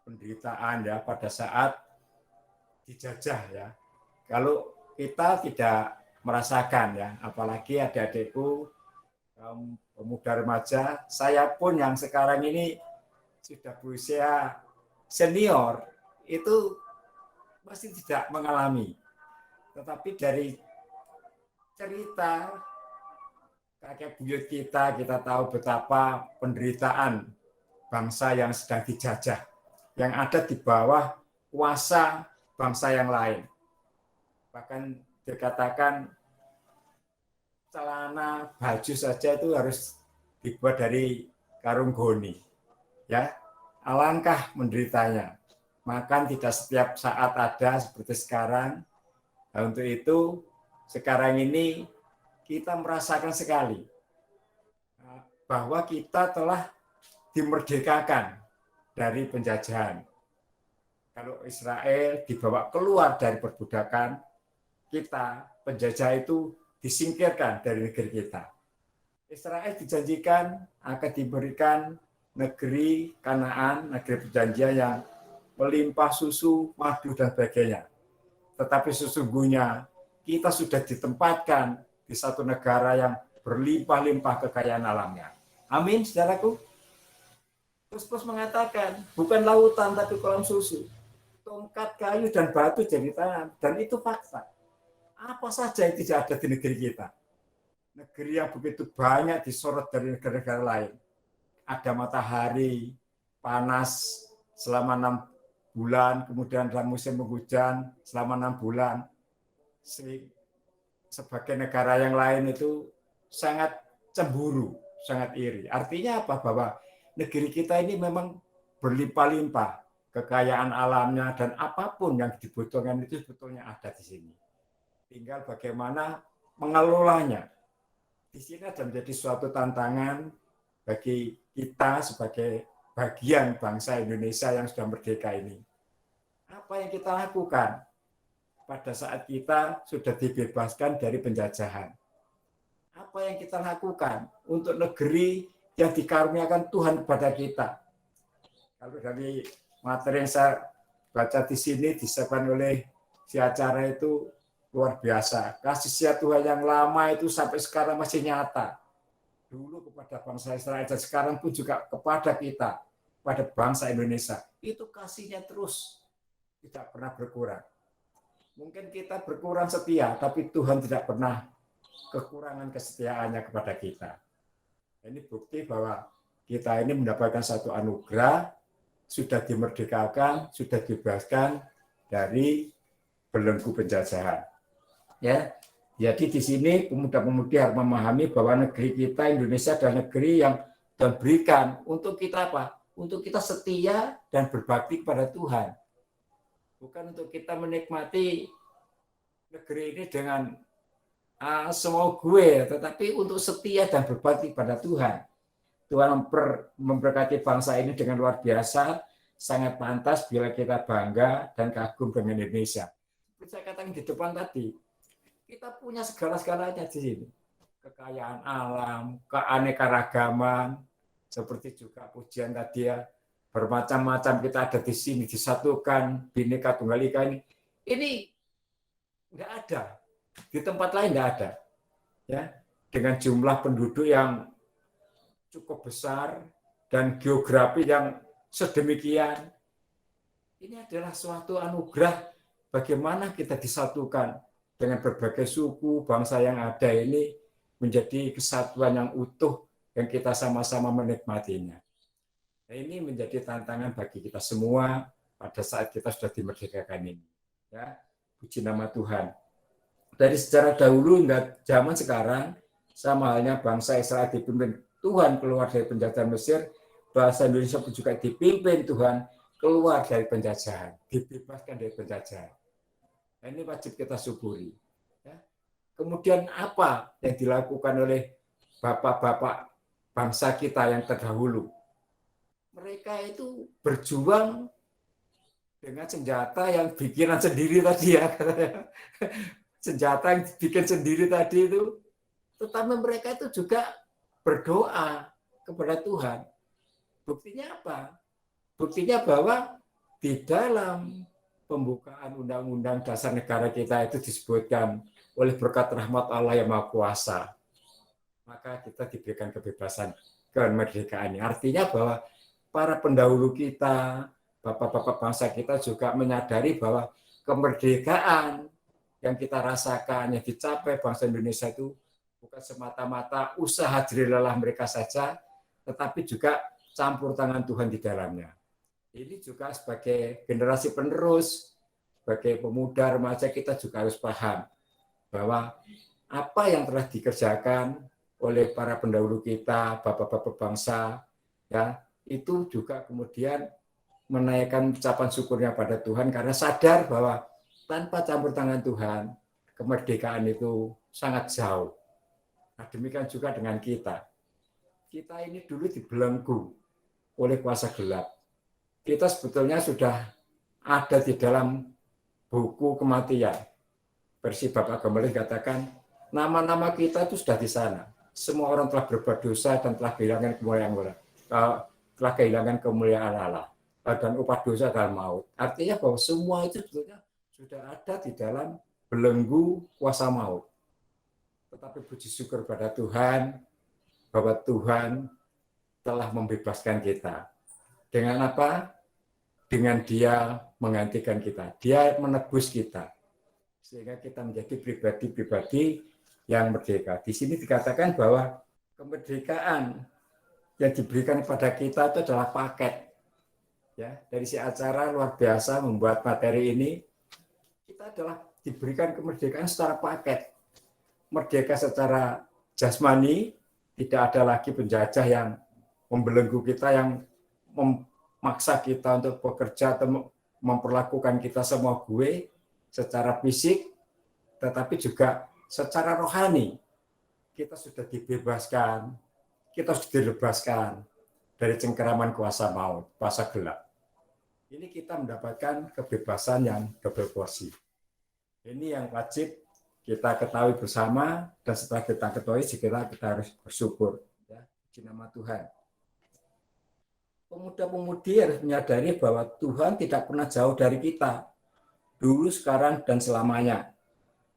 penderitaan ya pada saat dijajah ya. Kalau kita tidak merasakan ya, apalagi adik-adikku pemuda remaja, saya pun yang sekarang ini sudah berusia senior, itu masih tidak mengalami. Tetapi dari cerita kakek buyut kita tahu betapa penderitaan bangsa yang sedang dijajah, yang ada di bawah kuasa bangsa yang lain. Bahkan dikatakan celana baju saja itu harus dibuat dari karung goni. Ya, alangkah menderitanya. Makan tidak setiap saat ada seperti sekarang. Nah, untuk itu sekarang ini kita merasakan sekali bahwa kita telah dimerdekakan dari penjajahan. Kalau Israel dibawa keluar dari perbudakan, kita penjajah itu disingkirkan dari negeri kita. Israel dijanjikan akan diberikan negeri Kanaan, negeri perjanjian yang melimpah susu, madu, dan sebagainya. Tetapi sesungguhnya kita sudah ditempatkan di satu negara yang berlimpah-limpah kekayaan alamnya. Amin, saudaraku. Terus mengatakan, bukan lautan tapi kolam susu. Tongkat kayu dan batu jadi tanah. Dan itu fakta. Apa saja yang tidak ada di negeri kita. Negeri yang begitu banyak disorot dari negara-negara lain. Ada matahari, panas selama 6 bulan, kemudian dalam musim penghujan selama 6 bulan. Sebagai negara yang lain itu sangat cemburu, sangat iri. Artinya apa? Bahwa negeri kita ini memang berlimpah-limpah kekayaan alamnya, dan apapun yang dibutuhkan itu sebetulnya ada di sini. Tinggal bagaimana mengelolanya. Di sini ada menjadi suatu tantangan bagi kita sebagai bagian bangsa Indonesia yang sudah merdeka ini. Apa yang kita lakukan pada saat kita sudah dibebaskan dari penjajahan? Apa yang kita lakukan untuk negeri yang dikaruniakan Tuhan kepada kita? Kalau dari materi yang saya baca di sini disiapkan oleh si acara itu luar biasa. Kasih setia Tuhan yang lama itu sampai sekarang masih nyata. Dulu kepada bangsa Israel dan sekarang pun juga kepada kita, pada bangsa Indonesia. Itu kasihnya terus tidak pernah berkurang. Mungkin kita berkurang setia, tapi Tuhan tidak pernah kekurangan kesetiaannya kepada kita. Ini bukti bahwa kita ini mendapatkan satu anugerah, sudah dimerdekakan, sudah dibebaskan dari belenggu penjajahan. Ya, jadi di sini pemuda-pemudi harus memahami bahwa negeri kita Indonesia adalah negeri yang Tuhan berikan untuk kita apa? Untuk kita setia dan berbakti kepada Tuhan. Bukan untuk kita menikmati negeri ini dengan semau gue, tetapi untuk setia dan berbakti pada Tuhan. Tuhan memberkati bangsa ini dengan luar biasa, sangat pantas bila kita bangga dan kagum dengan Indonesia. Seperti saya katakan di depan tadi, kita punya segala-segalanya di sini. Kekayaan alam, keanekaragaman, seperti juga pujian tadi ya, bermacam-macam kita ada di sini, disatukan, Bhinneka Tunggal Ika ini. Ini nggak ada. Di tempat lain nggak ada. Ya, dengan jumlah penduduk yang cukup besar dan geografi yang sedemikian. Ini adalah suatu anugerah bagaimana kita disatukan dengan berbagai suku, bangsa yang ada ini menjadi kesatuan yang utuh yang kita sama-sama menikmatinya. Nah, ini menjadi tantangan bagi kita semua pada saat kita sudah dimerdekakan ini. Ya, puji nama Tuhan. Dari sejarah dahulu hingga zaman sekarang, sama halnya bangsa Israel dipimpin Tuhan keluar dari penjajahan Mesir, bangsa Indonesia pun juga dipimpin Tuhan keluar dari penjajahan, dibebaskan dari penjajahan. Nah, ini wajib kita syukuri. Ya. Kemudian apa yang dilakukan oleh bapak-bapak bangsa kita yang terdahulu? Mereka itu berjuang dengan senjata yang bikinan sendiri tadi ya. Senjata yang bikin sendiri tadi itu. Tetapi mereka itu juga berdoa kepada Tuhan. Buktinya apa? Buktinya bahwa di dalam pembukaan Undang-Undang Dasar Negara kita itu disebutkan oleh berkat rahmat Allah yang Maha Kuasa. maka kita diberikan kebebasan kemerdekaan ini. Artinya bahwa para pendahulu kita, bapak-bapak bangsa kita juga menyadari bahwa kemerdekaan yang kita rasakan, yang dicapai bangsa Indonesia itu bukan semata-mata usaha jerih-lelah mereka saja, tetapi juga campur tangan Tuhan di dalamnya. Ini juga sebagai generasi penerus, sebagai pemuda remaja kita juga harus paham bahwa apa yang telah dikerjakan oleh para pendahulu kita, bapak-bapak bangsa, ya itu juga kemudian menaikkan ucapan syukurnya pada Tuhan karena sadar bahwa tanpa campur tangan Tuhan, kemerdekaan itu sangat jauh. Nah, demikian juga dengan kita. Kita ini dulu dibelenggu oleh kuasa gelap. Kita sebetulnya sudah ada di dalam buku kematian. Versi Bapak Gemelih katakan, nama-nama kita itu sudah di sana. Semua orang telah berbuat dosa dan telah kehilangan kemuliaan Allah. Dan upah dosa adalah maut. Artinya bahwa semua itu sebetulnya sudah ada di dalam belenggu kuasa maut. Tetapi puji syukur pada Tuhan, bahwa Tuhan telah membebaskan kita. Dengan apa? Dengan Dia menggantikan kita. Dia menebus kita. Sehingga kita menjadi pribadi-pribadi yang merdeka. Di sini dikatakan bahwa kemerdekaan yang diberikan kepada kita itu adalah paket. Ya, dari si acara luar biasa membuat materi ini, kita adalah diberikan kemerdekaan secara paket. Merdeka secara jasmani, tidak ada lagi penjajah yang membelenggu kita, yang memaksa kita untuk bekerja atau memperlakukan kita semua gue secara fisik, tetapi juga secara rohani. Kita sudah dibebaskan, kita sudah dilebaskan dari cengkeraman kuasa maut, kuasa gelap. Ini kita mendapatkan kebebasan yang double porsi. Ini yang wajib kita ketahui bersama, dan setelah kita ketahui, kita harus bersyukur. Ya, di nama Tuhan. Pemuda-pemudi harus menyadari bahwa Tuhan tidak pernah jauh dari kita. Dulu, sekarang, dan selamanya.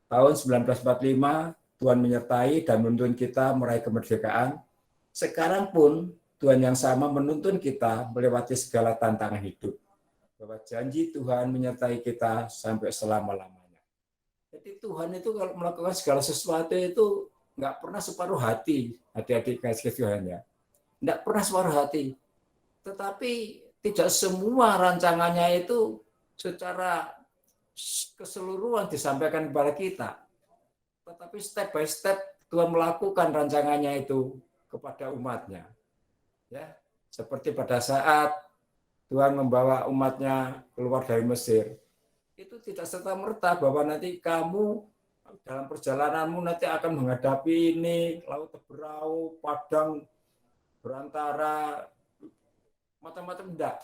Tahun 1945, Tuhan menyertai dan menuntun kita meraih kemerdekaan. Sekarang pun, Tuhan yang sama menuntun kita melewati segala tantangan hidup. Bahwa janji Tuhan menyertai kita sampai selama-lamanya. Jadi Tuhan itu kalau melakukan segala sesuatu itu nggak pernah separuh hati, adik-adik kasih Tuhan ya. Nggak pernah separuh hati. Tetapi tidak semua rancangannya itu secara keseluruhan disampaikan kepada kita. Tetapi step by step Tuhan melakukan rancangannya itu kepada umatnya. Ya, seperti pada saat Tuhan membawa umatnya keluar dari Mesir. Itu tidak serta-merta bahwa nanti kamu dalam perjalananmu nanti akan menghadapi ini, laut berau, padang berantara, macam-macam enggak.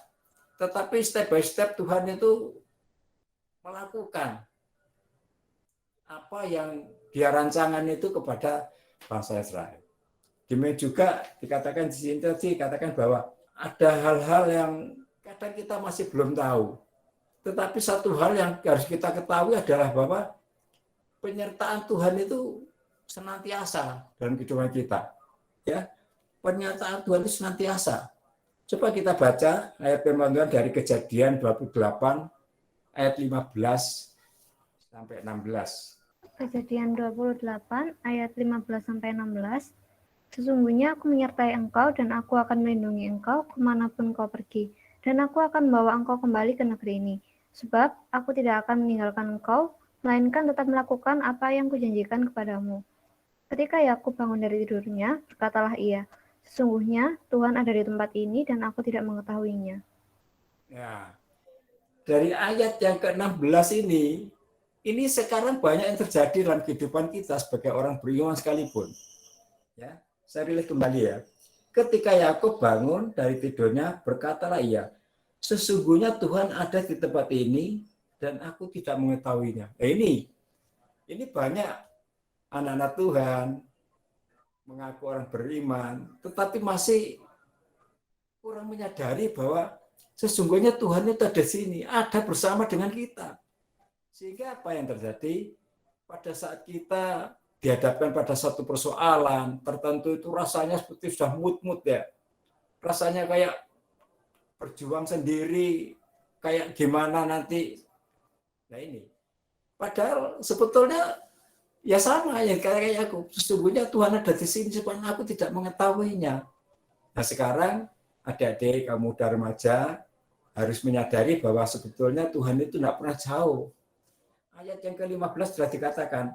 Tetapi step by step Tuhan itu melakukan apa yang Dia rancangan itu kepada bangsa Israel. Demikian juga dikatakan di sini tadi, dikatakan bahwa ada hal-hal yang kadang kita masih belum tahu. Tetapi satu hal yang harus kita ketahui adalah bahwa penyertaan Tuhan itu senantiasa dalam kehidupan kita. Ya, penyertaan Tuhan itu senantiasa. Coba kita baca ayat firman Tuhan dari Kejadian 28 ayat 15 sampai 16. Kejadian 28 ayat 15 sampai 16. Sesungguhnya aku menyertai engkau dan aku akan melindungi engkau kemanapun kau pergi. Dan aku akan membawa engkau kembali ke negeri ini. Sebab aku tidak akan meninggalkan engkau, melainkan tetap melakukan apa yang kujanjikan kepadamu. Ketika Yakub bangun dari tidurnya, berkatalah ia, sesungguhnya Tuhan ada di tempat ini dan aku tidak mengetahuinya. Ya, dari ayat yang ke-16 ini sekarang banyak yang terjadi dalam kehidupan kita sebagai orang beriman sekalipun. Ya, saya rilis kembali ya. Ketika Yakub bangun dari tidurnya, berkatalah ia, sesungguhnya Tuhan ada di tempat ini dan aku tidak mengetahuinya. Ini banyak anak-anak Tuhan mengaku orang beriman, tetapi masih kurang menyadari bahwa sesungguhnya Tuhan itu ada di sini, ada bersama dengan kita. Sehingga apa yang terjadi pada saat kita dihadapkan pada satu persoalan tertentu itu rasanya seperti sudah mut-mut ya. Rasanya kayak berjuang sendiri, kayak gimana nanti. Nah ini. Padahal sebetulnya ya sama ya kayak aku. Sesungguhnya Tuhan ada di sini supaya aku tidak mengetahuinya. Nah sekarang adik-adik kaum muda remaja harus menyadari bahwa sebetulnya Tuhan itu tidak pernah jauh. Ayat yang ke-15 sudah dikatakan,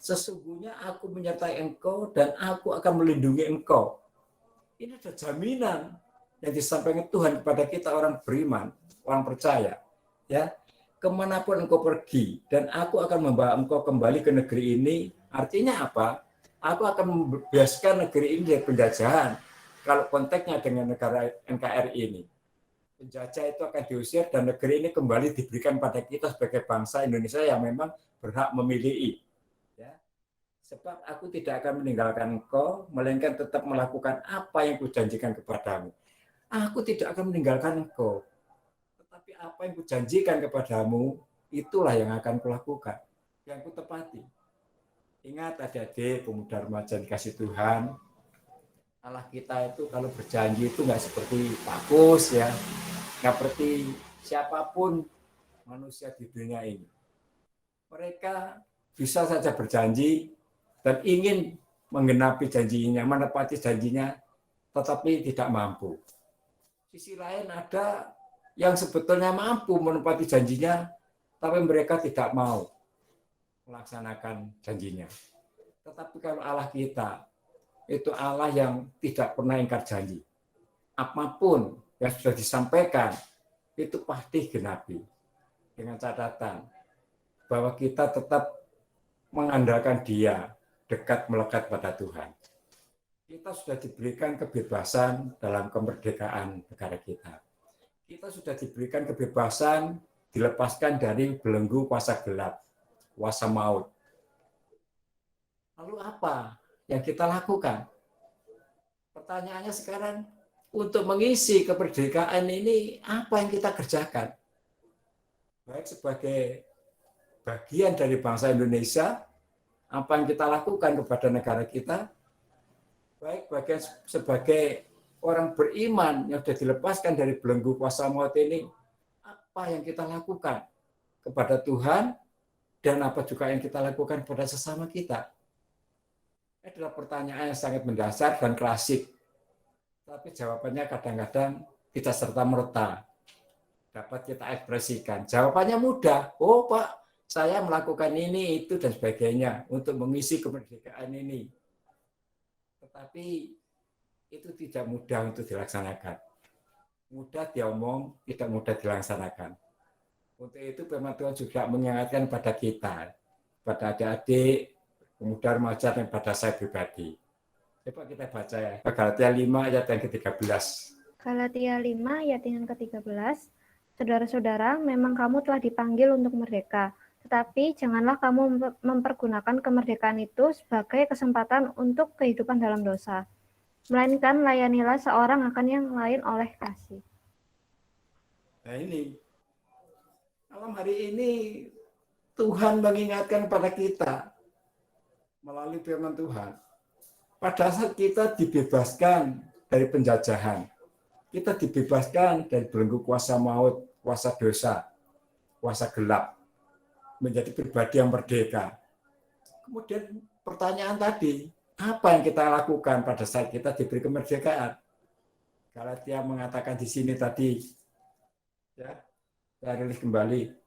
sesungguhnya aku menyertai engkau dan aku akan melindungi engkau. Ini ada jaminan yang disampaikan Tuhan kepada kita orang beriman, orang percaya. Ya, kemanapun engkau pergi dan aku akan membawa engkau kembali ke negeri ini. Artinya apa? Aku akan membebaskan negeri ini dari penjajahan. Kalau konteksnya dengan negara NKRI ini. Penjajah itu akan diusir dan negeri ini kembali diberikan pada kita sebagai bangsa Indonesia yang memang berhak memilih. Ya. Sebab aku tidak akan meninggalkan engkau, melainkan tetap melakukan apa yang kujanjikan kepadamu. Aku tidak akan meninggalkan engkau, tetapi apa yang kujanjikan kepadamu, itulah yang akan kulakukan, yang kutepati. Ingat adik-adik, pemuda remaja dikasih Tuhan, Allah kita itu kalau berjanji itu nggak seperti Pakus ya, nggak seperti siapapun manusia di dunia ini. Mereka bisa saja berjanji dan ingin menggenapi janjinya, menepati janjinya, tetapi tidak mampu. Sisi lain ada yang sebetulnya mampu menepati janjinya, tapi mereka tidak mau melaksanakan janjinya. Tetapi kalau Allah kita, itu Allah yang tidak pernah ingkar janji. Apapun yang sudah disampaikan, itu pasti genapi. Dengan catatan bahwa kita tetap mengandalkan Dia, dekat melekat pada Tuhan. Kita sudah diberikan kebebasan dalam kemerdekaan negara kita. Kita sudah diberikan kebebasan dilepaskan dari belenggu kuasa gelap, kuasa maut. Lalu apa yang kita lakukan? Pertanyaannya sekarang, untuk mengisi kemerdekaan ini, apa yang kita kerjakan? Baik sebagai bagian dari bangsa Indonesia, apa yang kita lakukan kepada negara kita, baik bagian sebagai orang beriman yang sudah dilepaskan dari belenggu kuasa maut ini, apa yang kita lakukan kepada Tuhan, dan apa juga yang kita lakukan kepada sesama kita? Ini adalah pertanyaan yang sangat mendasar dan klasik. Tapi jawabannya kadang-kadang tidak serta-merta dapat kita ekspresikan. Jawabannya mudah. Oh Pak, saya melakukan ini, itu, dan sebagainya untuk mengisi kemerdekaan ini. Tetapi itu tidak mudah untuk dilaksanakan. Mudah diomong, tidak mudah dilaksanakan. Untuk itu firman Tuhan juga mengingatkan pada kita, pada adik-adik, pemuda remaja, dan pada saya pribadi. Coba kita baca ya. Galatia 5 ayat yang ke-13. Galatia 5 ayat yang ke-13. Saudara-saudara, memang kamu telah dipanggil untuk merdeka, tetapi janganlah kamu mempergunakan kemerdekaan itu sebagai kesempatan untuk kehidupan dalam dosa. Melainkan layanilah seorang akan yang lain oleh kasih. Nah ini, malam hari ini Tuhan mengingatkan pada kita melalui firman Tuhan. Pada saat kita dibebaskan dari penjajahan, kita dibebaskan dari belenggu kuasa maut, kuasa dosa, kuasa gelap, menjadi pribadi yang merdeka. Kemudian pertanyaan tadi, apa yang kita lakukan pada saat kita diberi kemerdekaan? Galatia mengatakan di sini tadi, ya, saya rilis kembali.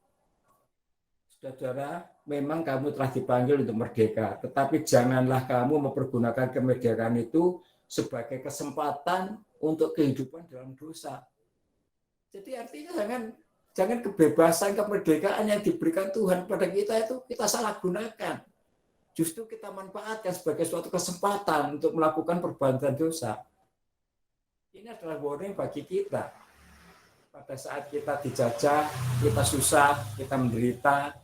Saudara, memang kamu telah dipanggil untuk merdeka, tetapi janganlah kamu mempergunakan kemerdekaan itu sebagai kesempatan untuk kehidupan dalam dosa. Jadi artinya jangan kebebasan kemerdekaan yang diberikan Tuhan kepada kita itu kita salah gunakan. Justru kita manfaatkan sebagai suatu kesempatan untuk melakukan perbuatan dosa. Ini adalah warning bagi kita. Pada saat kita dijajah, kita susah, kita menderita.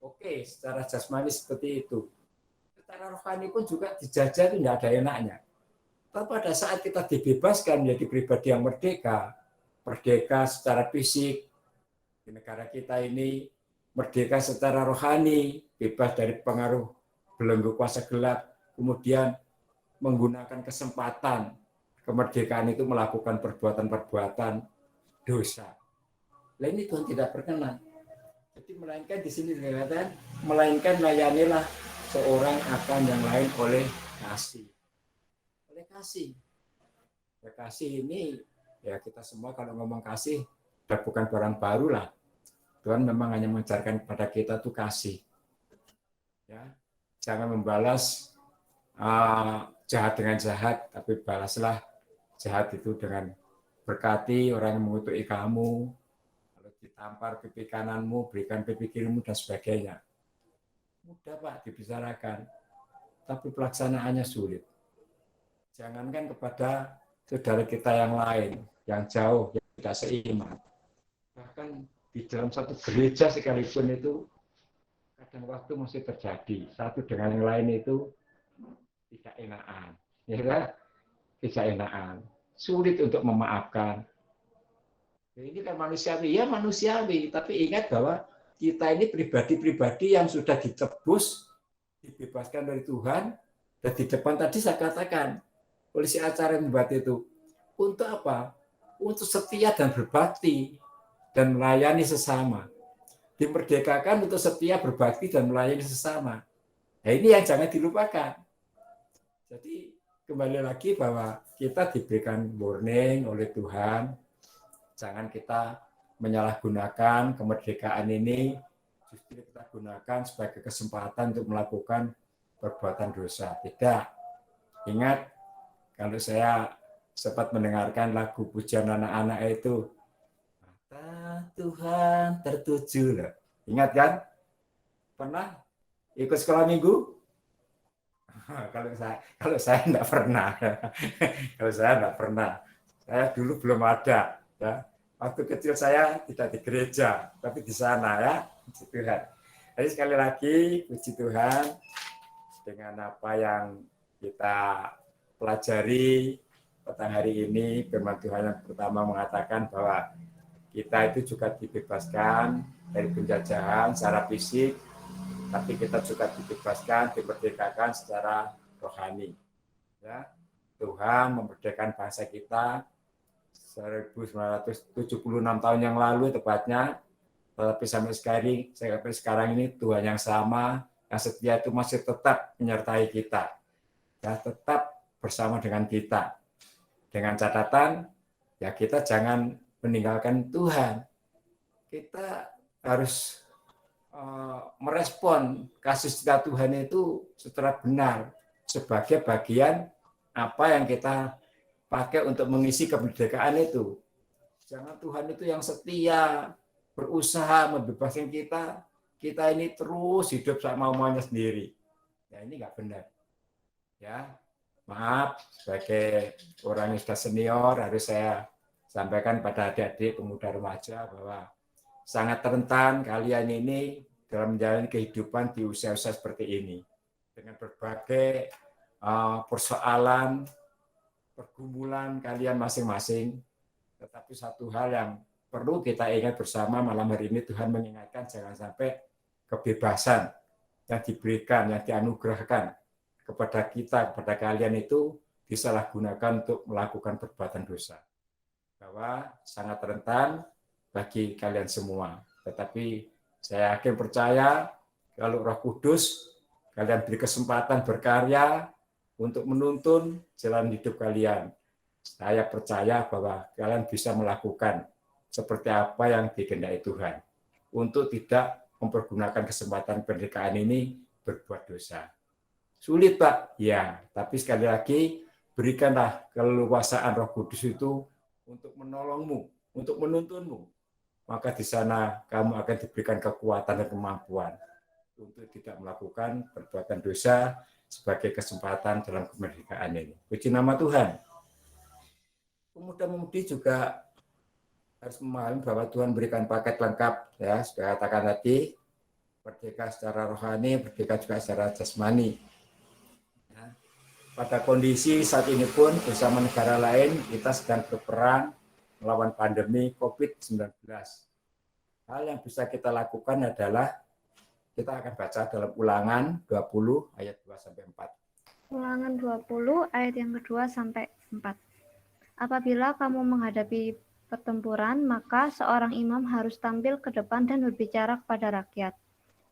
Oke, secara jasmani seperti itu. Secara rohani pun juga dijajah itu tidak ada enaknya. Tapi pada saat kita dibebaskan menjadi pribadi yang merdeka, merdeka secara fisik di negara kita ini, merdeka secara rohani, bebas dari pengaruh belenggu kuasa gelap, kemudian menggunakan kesempatan kemerdekaan itu melakukan perbuatan-perbuatan dosa. Nah, ini Tuhan tidak berkenan. Jadi melainkan di sini dikatakan, melainkan layanilah seorang akan yang lain oleh kasih. Oleh kasih. Ya, kasih ini ya kita semua kalau ngomong kasih bukan barang baru lah. Tuhan memang hanya mengajarkan kepada kita tuh kasih. Ya, jangan membalas jahat dengan jahat, tapi balaslah jahat itu dengan berkati orang yang mengutuki kamu, kalau ditampar pipi kananmu, berikan pipi kirimu, dan sebagainya. Mudah Pak dibicarakan, tapi pelaksanaannya sulit. Jangankan kepada saudara kita yang lain, yang jauh, yang tidak seiman. Bahkan di dalam satu gereja sekalipun itu kadang waktu masih terjadi. Satu dengan yang lain itu tidak enakan. Ya kan? Tidak enakan. Sulit untuk memaafkan. Ini kan manusiawi. Ya manusiawi. Tapi ingat bahwa kita ini pribadi-pribadi yang sudah ditebus, dibebaskan dari Tuhan. Dan di depan tadi saya katakan, oleh si acara yang membuat itu. Untuk apa? Untuk setia dan berbakti. Dan melayani sesama. Dimerdekakan untuk setia, berbakti, dan melayani sesama. Nah, ini yang jangan dilupakan. Jadi kembali lagi bahwa kita diberikan warning oleh Tuhan. Jangan kita menyalahgunakan kemerdekaan ini. Justru kita gunakan sebagai kesempatan untuk melakukan perbuatan dosa. Tidak. Ingat, kalau saya sempat mendengarkan lagu pujian anak-anak itu, Tuhan tertuju loh. Ingat kan? Pernah ikut sekolah minggu? Kalau saya enggak pernah. Kalau saya enggak pernah. Saya dulu belum ada. Ya. Waktu kecil saya tidak di gereja, tapi di sana ya. Puji Tuhan. Jadi sekali lagi, puji Tuhan dengan apa yang kita pelajari petang hari ini, firman Tuhan yang pertama mengatakan bahwa kita itu juga dibebaskan dari penjajahan secara fisik, tapi kita juga dibebaskan, dimerdekakan secara rohani. Ya, Tuhan memerdekakan bangsa kita 1976 tahun yang lalu tepatnya, tetapi sampai sekarang ini Tuhan yang sama, yang setia itu masih tetap menyertai kita, ya, tetap bersama dengan kita. Dengan catatan, ya kita jangan meninggalkan Tuhan. Kita harus merespon kasih setia Tuhan itu secara benar sebagai bagian apa yang kita pakai untuk mengisi kemerdekaan itu. Jangan Tuhan itu yang setia, berusaha membebaskan kita, kita ini terus hidup sama maunya sendiri. Ya ini nggak benar. Ya, maaf sebagai orang yang sudah senior harus saya sampaikan pada adik-adik pemuda remaja bahwa sangat rentan kalian ini dalam menjalani kehidupan di usia-usia seperti ini. Dengan berbagai persoalan, pergumulan kalian masing-masing. Tetapi satu hal yang perlu kita ingat bersama malam hari ini, Tuhan mengingatkan jangan sampai kebebasan yang diberikan, yang dianugerahkan kepada kita, kepada kalian itu disalahgunakan untuk melakukan perbuatan dosa. Bahwa sangat rentan bagi kalian semua. Tetapi saya yakin percaya kalau Roh Kudus kalian beri kesempatan berkarya untuk menuntun jalan hidup kalian. Saya percaya bahwa kalian bisa melakukan seperti apa yang dikehendaki Tuhan untuk tidak mempergunakan kesempatan kemerdekaan ini berbuat dosa. Sulit Pak, ya, tapi sekali lagi berikanlah keleluasaan Roh Kudus itu untuk menolongmu, untuk menuntunmu. Maka di sana kamu akan diberikan kekuatan dan kemampuan untuk tidak melakukan perbuatan dosa sebagai kesempatan dalam kemerdekaan ini. Puji nama Tuhan. Pemuda-pemudi juga harus memahami bahwa Tuhan berikan paket lengkap, ya, sudah katakan tadi, merdeka secara rohani, merdeka juga secara jasmani. Ya. Pada kondisi saat ini pun bersama negara lain kita sedang berperang melawan pandemi COVID-19. Hal yang bisa kita lakukan adalah Kita akan baca dalam Ulangan 20 ayat 2 sampai 4. Ulangan 20 ayat yang kedua sampai 4. Apabila kamu menghadapi pertempuran, maka seorang imam harus tampil ke depan dan berbicara kepada rakyat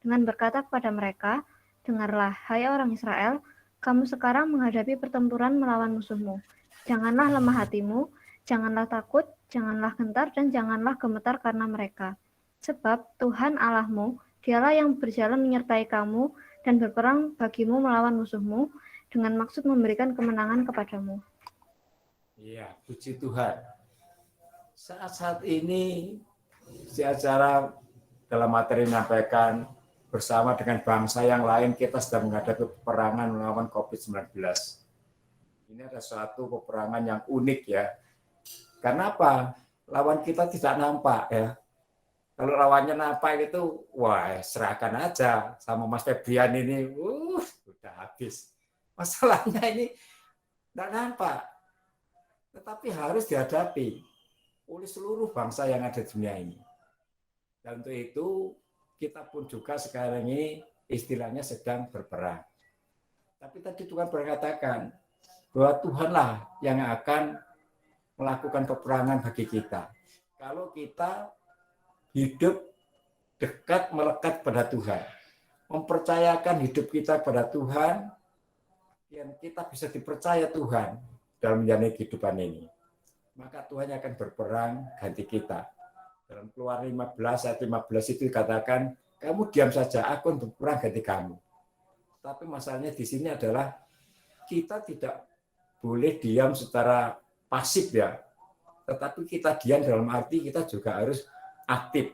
dengan berkata kepada mereka, dengarlah, hai orang Israel, kamu sekarang menghadapi pertempuran melawan musuhmu. Janganlah lemah hatimu, janganlah takut, janganlah gentar, dan janganlah gemetar karena mereka. Sebab Tuhan Allahmu, dialah yang berjalan menyertai kamu dan berperang bagimu melawan musuhmu dengan maksud memberikan kemenangan kepadamu. Iya, puji Tuhan. Saat-saat ini si acara dalam materi menyampaikan bersama dengan bangsa yang lain kita sedang menghadapi peperangan melawan COVID-19. Ini ada suatu peperangan yang unik ya. Karena apa? Lawan kita tidak nampak ya. Kalau lawannya nampak itu, wah serahkan aja sama Mas Febrian ini, udah habis. Masalahnya ini tidak nampak, tetapi harus dihadapi oleh seluruh bangsa yang ada di dunia ini. Dan untuk itu kita pun juga sekarang ini istilahnya sedang berperang. Tapi tadi Tuhan berkatakan bahwa Tuhanlah yang akan melakukan peperangan bagi kita. Kalau kita hidup dekat melekat pada Tuhan, mempercayakan hidup kita pada Tuhan, yang kita bisa dipercaya Tuhan dalam menjalani kehidupan ini, maka Tuhan akan berperang ganti kita. Dalam Keluaran 15 ayat 15 itu dikatakan, kamu diam saja, aku akan berperang ganti kamu. Tapi masalahnya di sini adalah kita tidak boleh diam secara pasif ya, tetapi kita diam dalam arti kita juga harus aktif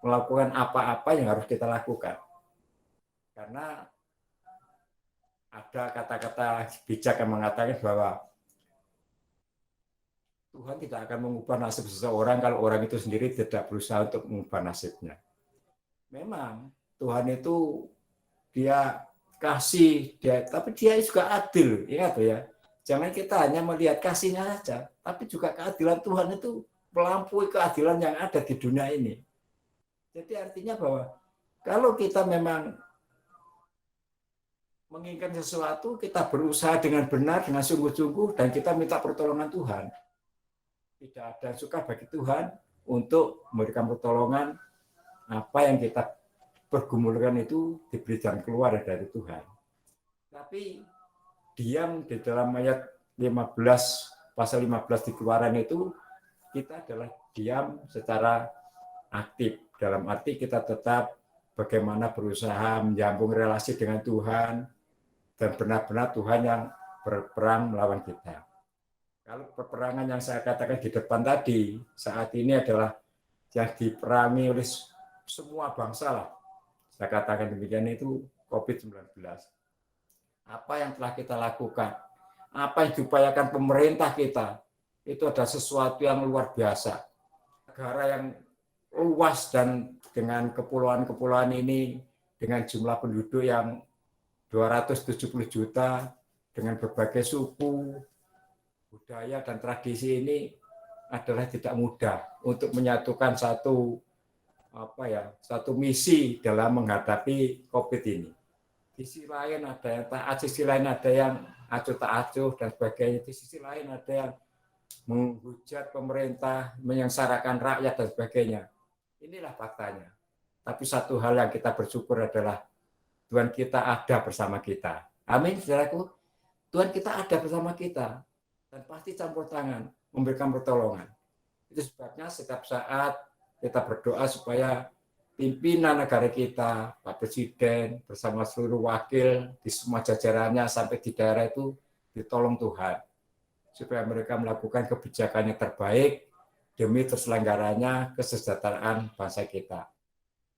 melakukan apa-apa yang harus kita lakukan. Karena ada kata-kata bijak yang mengatakan bahwa Tuhan tidak akan mengubah nasib seseorang kalau orang itu sendiri tidak berusaha untuk mengubah nasibnya. Memang Tuhan itu dia kasih, tapi dia juga adil. Ingat ya, jangan kita hanya melihat kasihnya saja, tapi juga keadilan Tuhan itu melampaui keadilan yang ada di dunia ini. Jadi artinya bahwa kalau kita memang menginginkan sesuatu, kita berusaha dengan benar, dengan sungguh-sungguh, dan kita minta pertolongan Tuhan. Tidak ada yang suka bagi Tuhan untuk memberikan pertolongan, apa yang kita pergumulkan itu diberi jalan keluar dari Tuhan. Tapi diam di dalam ayat 15, pasal 15 di Keluaran itu, kita adalah diam secara aktif. Dalam arti kita tetap bagaimana berusaha menyambung relasi dengan Tuhan, dan benar-benar Tuhan yang berperang melawan kita. Kalau peperangan yang saya katakan di depan tadi, saat ini adalah yang diperangi oleh semua bangsa lah. Saya katakan demikian itu COVID-19. Apa yang telah kita lakukan, apa yang diupayakan pemerintah kita, itu ada sesuatu yang luar biasa. Negara yang luas dan dengan kepulauan-kepulauan ini, dengan jumlah penduduk yang 270 juta, dengan berbagai suku, budaya, dan tradisi ini adalah tidak mudah untuk menyatukan satu misi dalam menghadapi COVID ini. Di sisi lain ada yang taat, di sisi lain ada yang acuh tak acuh dan sebagainya. Di sisi lain ada yang menghujat pemerintah, menyengsarakan rakyat dan sebagainya. Inilah faktanya. Tapi satu hal yang kita bersyukur adalah Tuhan kita ada bersama kita. Amin, saudaraku. Tuhan kita ada bersama kita dan pasti campur tangan memberikan pertolongan. Itu sebabnya setiap saat kita berdoa supaya pimpinan negara kita, Pak Presiden bersama seluruh wakil di semua jajarannya sampai di daerah itu ditolong Tuhan supaya mereka melakukan kebijakan yang terbaik demi terselenggaranya kesejahteraan bangsa kita.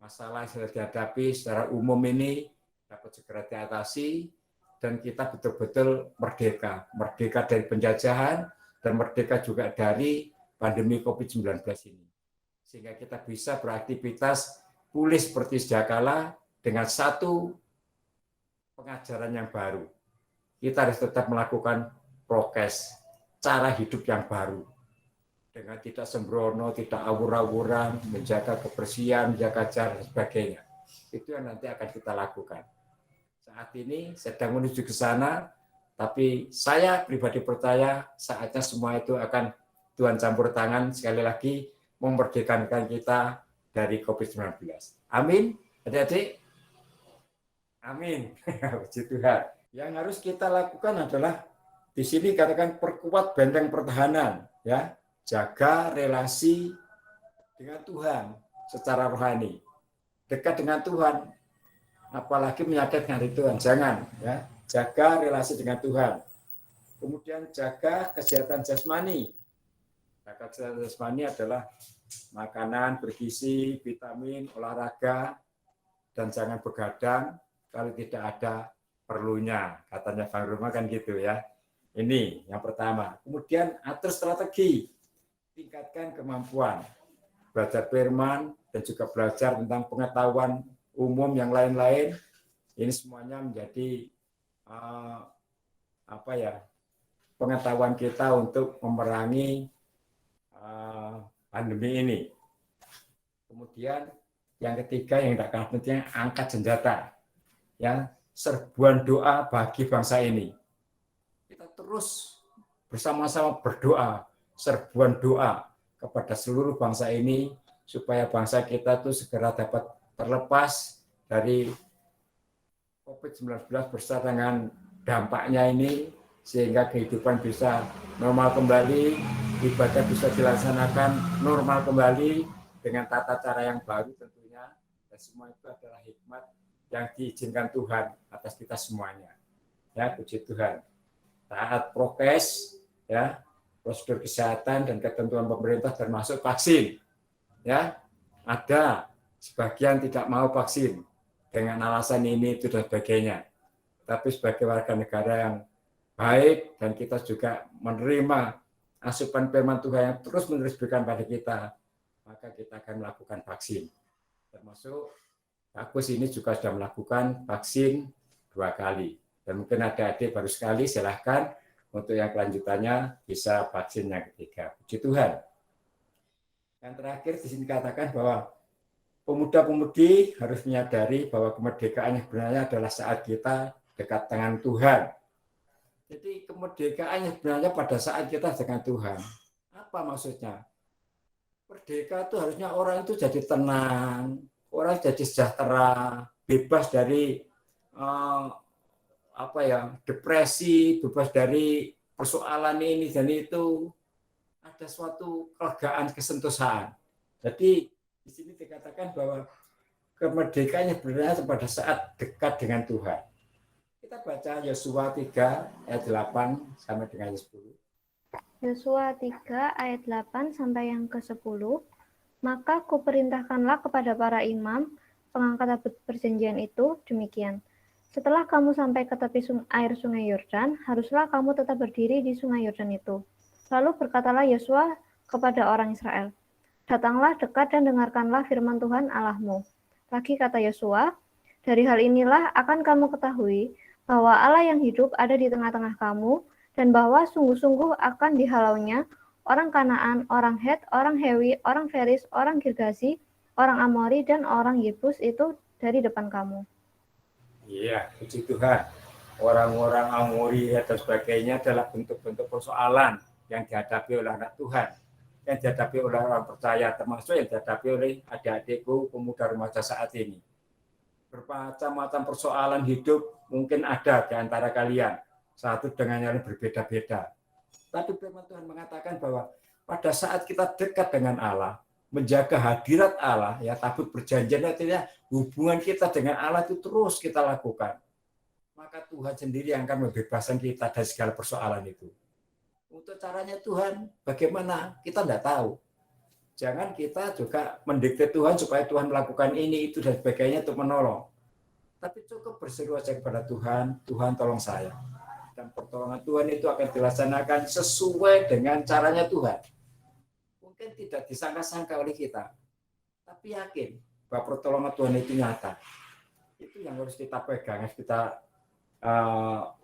Masalah yang sudah dihadapi secara umum ini dapat segera diatasi dan kita betul-betul merdeka. Merdeka dari penjajahan dan merdeka juga dari pandemi COVID-19 ini. Sehingga kita bisa beraktivitas pulih seperti sedia kala dengan satu pengajaran yang baru. Kita harus tetap melakukan prokes, cara hidup yang baru. Dengan tidak sembrono, tidak awur-awuran, menjaga kebersihan, menjaga jarak dan sebagainya. Itu yang nanti akan kita lakukan. Saat ini sedang menuju ke sana, tapi saya pribadi percaya saatnya semua itu akan Tuhan campur tangan sekali lagi memerdekakan kita dari COVID-19. Amin, adik-adik. Amin. Puji Tuhan. Yang harus kita lakukan adalah di sini katakan perkuat benteng pertahanan, ya, jaga relasi dengan Tuhan secara rohani, dekat dengan Tuhan, apalagi menyadari hari Tuhan, jangan, ya, jaga relasi dengan Tuhan. Kemudian jaga kesehatan jasmani. Jaga kesehatan jasmani adalah makanan bergizi, vitamin, olahraga, dan jangan begadang kalau tidak ada perlunya, katanya Bang Roma kan gitu ya. Ini yang pertama. Kemudian atur strategi, tingkatkan kemampuan, belajar firman dan juga belajar tentang pengetahuan umum yang lain-lain. Ini semuanya menjadi pengetahuan kita untuk memerangi pandemi ini. Kemudian yang ketiga yang tidak kalah penting, angkat senjata. Ya, serbuan doa bagi bangsa ini. Kita terus bersama-sama berdoa, serbuan doa kepada seluruh bangsa ini supaya bangsa kita itu segera dapat terlepas dari COVID-19 beserta dengan dampaknya ini sehingga kehidupan bisa normal kembali, ibadah bisa dilaksanakan normal kembali dengan tata cara yang baru tentunya, dan semua itu adalah hikmat yang diizinkan Tuhan atas kita semuanya. Ya, puji Tuhan. Taat prokes, ya, prosedur kesehatan dan ketentuan pemerintah termasuk vaksin. Ya, ada sebagian tidak mau vaksin dengan alasan ini itu dan sebagainya. Tapi sebagai warga negara yang baik dan kita juga menerima asupan firman Tuhan yang terus-menerus diberikan pada kita, maka kita akan melakukan vaksin. Termasuk Agus ini juga sudah melakukan vaksin 2 kali. Dan mungkin ada adik baru sekali, silahkan untuk yang kelanjutannya bisa vaksin yang ketiga. Puji Tuhan. Yang terakhir di sini katakan bahwa pemuda-pemudi harus menyadari bahwa kemerdekaan yang sebenarnya adalah saat kita dekat dengan Tuhan. Jadi kemerdekaan yang sebenarnya pada saat kita dengan Tuhan. Apa maksudnya? Merdeka itu harusnya orang itu jadi tenang, orang jadi sejahtera, bebas dari depresi, bebas dari persoalan ini dan itu, ada suatu kelegaan, kesentosan. Jadi di sini dikatakan bahwa kemerdekaannya sebenarnya pada saat dekat dengan Tuhan. Kita baca Yosua 3 ayat 8 sampai dengan 10. Yosua 3 ayat 8 sampai yang ke-10. Maka kuperintahkanlah kepada para imam pengangkat tabut perjanjian itu demikian. Setelah kamu sampai ke tepi air sungai Yordan, haruslah kamu tetap berdiri di sungai Yordan itu. Lalu berkatalah Yosua kepada orang Israel, datanglah dekat dan dengarkanlah firman Tuhan Allahmu. Lagi kata Yosua, dari hal inilah akan kamu ketahui bahwa Allah yang hidup ada di tengah-tengah kamu, dan bahwa sungguh-sungguh akan dihalaunya orang Kanaan, orang Het, orang Hewi, orang Feris, orang Girgasi, orang Amori, dan orang Yebus itu dari depan kamu. Iya, puji Tuhan. Orang-orang Amori dan sebagainya adalah bentuk-bentuk persoalan yang dihadapi oleh anak Tuhan, yang dihadapi oleh orang percaya, termasuk yang dihadapi oleh adik-adikku pemuda remaja saat ini. Bermacam-macam persoalan hidup mungkin ada di antara kalian, satu dengan yang berbeda-beda. Tapi firman Tuhan mengatakan bahwa pada saat kita dekat dengan Allah, menjaga hadirat Allah, ya tabut perjanjian artinya hubungan kita dengan Allah itu terus kita lakukan. Maka Tuhan sendiri yang akan membebaskan kita dari segala persoalan itu. Untuk caranya Tuhan, bagaimana? Kita tidak tahu. Jangan kita juga mendikte Tuhan supaya Tuhan melakukan ini, itu, dan sebagainya untuk menolong. Tapi cukup berseru saja kepada Tuhan, Tuhan tolong saya. Dan pertolongan Tuhan itu akan dilaksanakan sesuai dengan caranya Tuhan. Mungkin tidak disangka-sangka oleh kita, tapi yakin bahwa pertolongan Tuhan itu nyata. Itu yang harus kita pegang, harus kita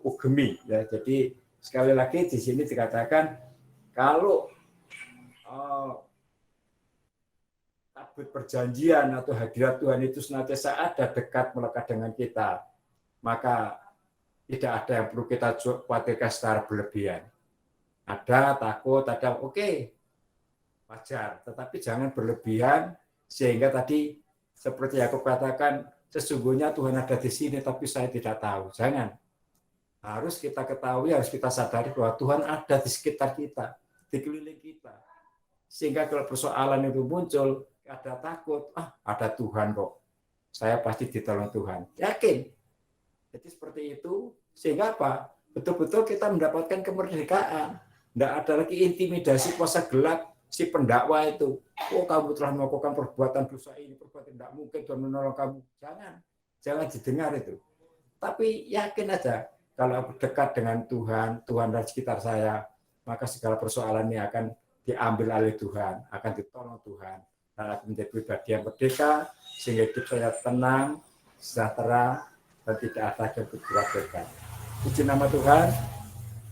ugemi. Ya. Jadi sekali lagi di sini dikatakan kalau tabut perjanjian atau hadirat Tuhan itu senantiasa ada dekat melekat dengan kita, maka tidak ada yang perlu kita khawatirkan secara berlebihan. Ada takut, ada oke, wajar, tetapi jangan berlebihan sehingga tadi seperti aku katakan, sesungguhnya Tuhan ada di sini tapi saya tidak tahu. Jangan. Harus kita ketahui, harus kita sadari bahwa Tuhan ada di sekitar kita, di keliling kita. Sehingga kalau persoalan itu muncul, ada takut, ada Tuhan kok. Saya pasti ditolong Tuhan. Yakin. Jadi seperti itu, sehingga apa? Betul-betul kita mendapatkan kemerdekaan. Tidak ada lagi intimidasi kuasa gelap si pendakwa itu. Oh, kamu telah melakukan perbuatan dosa ini, perbuatan tidak mungkin Tuhan menolong kamu. Jangan didengar itu. Tapi yakin aja, kalau aku dekat dengan Tuhan, Tuhan dan sekitar saya, maka segala persoalan ini akan diambil oleh Tuhan, akan ditolong Tuhan. Dan akan menjadi pribadi yang merdeka, sehingga hidup saya tenang, sejahtera, dan tidak ada yang berbuat. Puji nama Tuhan.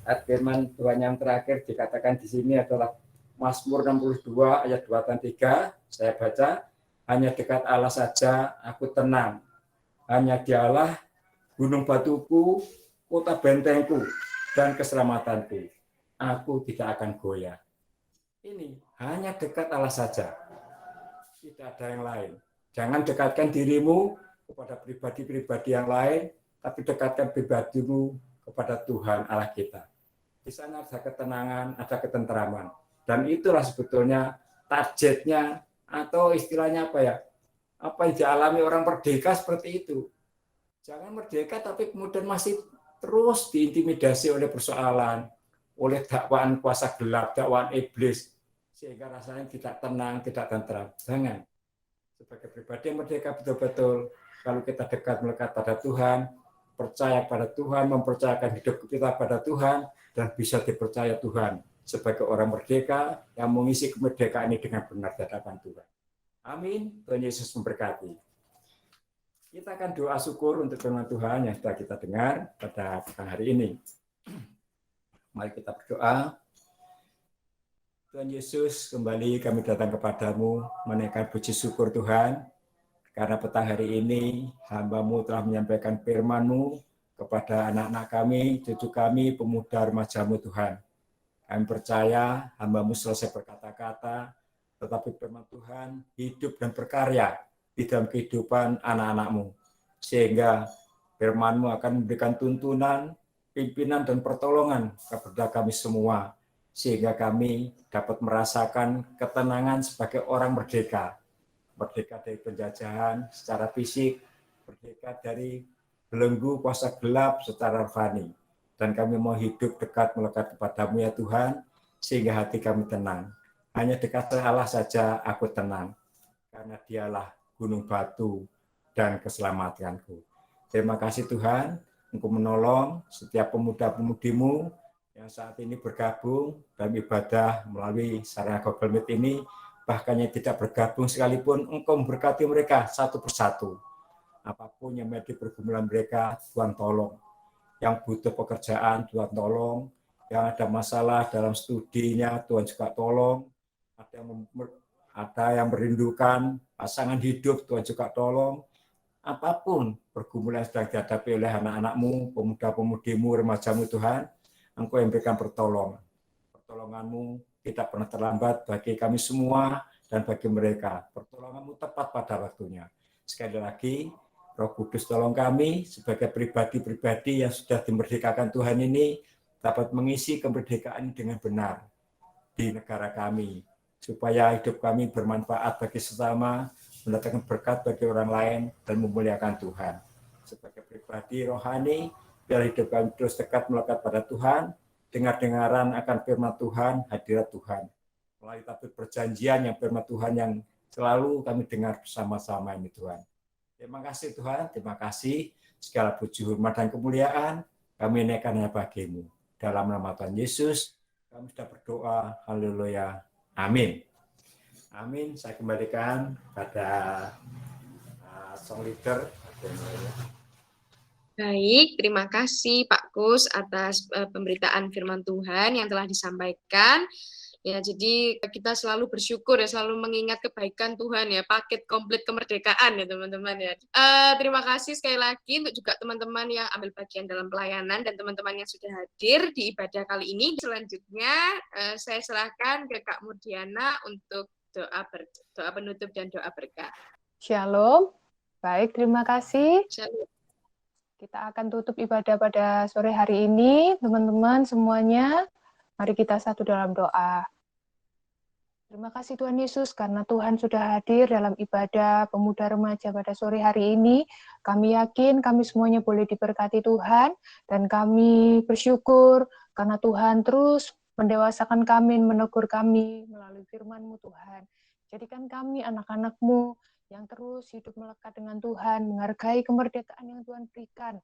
Ayat firman Tuhan yang terakhir dikatakan di sini adalah Mazmur 62 ayat 2 dan 3. Saya baca, hanya dekat Allah saja aku tenang. Hanya Dialah gunung batuku, kota bentengku, dan keselamatanku. Aku tidak akan goyah. Ini hanya dekat Allah saja. Tidak ada yang lain. Jangan dekatkan dirimu kepada pribadi-pribadi yang lain, tapi dekatkan pribadimu kepada Tuhan Allah kita. Di sana ada ketenangan, ada ketenteraman. Dan itulah sebetulnya targetnya, atau istilahnya apa ya? Apa yang dialami orang merdeka seperti itu. Jangan merdeka tapi kemudian masih terus diintimidasi oleh persoalan, oleh dakwaan kuasa gelap, dakwaan iblis, sehingga rasanya tidak tenang, tidak tentram. Jangan. Sebagai pribadi yang merdeka betul-betul, kalau kita dekat melekat pada Tuhan, percaya pada Tuhan, mempercayakan hidup kita pada Tuhan, dan bisa dipercaya Tuhan sebagai orang merdeka yang mengisi kemerdekaan ini dengan benar di hadapan Tuhan. Amin. Tuhan Yesus memberkati. Kita akan doa syukur untuk firman Tuhan yang sudah kita dengar pada petang hari ini. Mari kita berdoa. Tuhan Yesus, kembali kami datang kepadamu, menaikkan puji syukur Tuhan, karena petang hari ini hamba-Mu telah menyampaikan firman-Mu kepada anak-anak kami, cucu kami, pemuda remaja-Mu Tuhan. Kami percaya hamba-Mu selesai berkata-kata, tetapi firman Tuhan hidup dan berkarya di dalam kehidupan anak-anak-Mu. Sehingga firman-Mu akan memberikan tuntunan, pimpinan, dan pertolongan kepada kami semua. Sehingga kami dapat merasakan ketenangan sebagai orang merdeka. Merdeka dari penjajahan secara fisik, merdeka dari belenggu kuasa gelap secara rohani. Dan kami mau hidup dekat melekat kepadamu ya Tuhan, sehingga hati kami tenang. Hanya dekat Allah saja aku tenang, karena Dialah gunung batu dan keselamatanku. Terima kasih Tuhan, Engkau menolong setiap pemuda-pemudimu yang saat ini bergabung dalam ibadah melalui sarana Google Meet ini, bahkan yang tidak bergabung sekalipun, Engkau memberkati mereka satu persatu. Apapun yang menjadi pergumulan mereka, Tuhan tolong. Yang butuh pekerjaan, Tuhan tolong. Yang ada masalah dalam studinya, Tuhan juga tolong. Ada yang merindukan pasangan hidup, Tuhan juga tolong. Apapun pergumulan yang sedang dihadapi oleh anak-anak-Mu, pemuda-pemudimu, remaja-Mu Tuhan, Engkau yang berikan pertolongan. Pertolongan-Mu tidak pernah terlambat bagi kami semua dan bagi mereka. Pertolongan-Mu tepat pada waktunya. Sekali lagi, Roh Kudus tolong kami sebagai pribadi-pribadi yang sudah dimerdekakan Tuhan ini dapat mengisi kemerdekaan dengan benar di negara kami, supaya hidup kami bermanfaat bagi sesama, mendatangkan berkat bagi orang lain, dan memuliakan Tuhan. Sebagai pribadi rohani, biar hidup kami terus dekat melekat pada Tuhan, dengar-dengaran akan firman Tuhan, hadirat Tuhan. Melalui tabut perjanjian yang firman Tuhan yang selalu kami dengar bersama-sama ini Tuhan. Terima kasih Tuhan, terima kasih. Segala puji, hormat, dan kemuliaan kami naikkan hanya bagi-Mu. Dalam nama Tuhan Yesus, kami sudah berdoa. Haleluya. Amin. Amin. Saya kembalikan pada song leader. Baik, terima kasih Pak Kus atas pemberitaan firman Tuhan yang telah disampaikan. Ya, jadi kita selalu bersyukur ya, selalu mengingat kebaikan Tuhan ya, paket komplit kemerdekaan ya teman-teman ya. Terima kasih sekali lagi untuk juga teman-teman yang ambil bagian dalam pelayanan dan teman-teman yang sudah hadir di ibadah kali ini. Selanjutnya saya serahkan ke Kak Murdiana untuk doa penutup dan doa berkah. Shalom. Baik, terima kasih. Shalom. Kita akan tutup ibadah pada sore hari ini, teman-teman semuanya. Mari kita satu dalam doa. Terima kasih Tuhan Yesus karena Tuhan sudah hadir dalam ibadah pemuda remaja pada sore hari ini. Kami yakin kami semuanya boleh diberkati Tuhan dan kami bersyukur karena Tuhan terus mendewasakan kami, menegur kami melalui firman-Mu Tuhan. Jadikan kami anak-anak-Mu yang terus hidup melekat dengan Tuhan, menghargai kemerdekaan yang Tuhan berikan,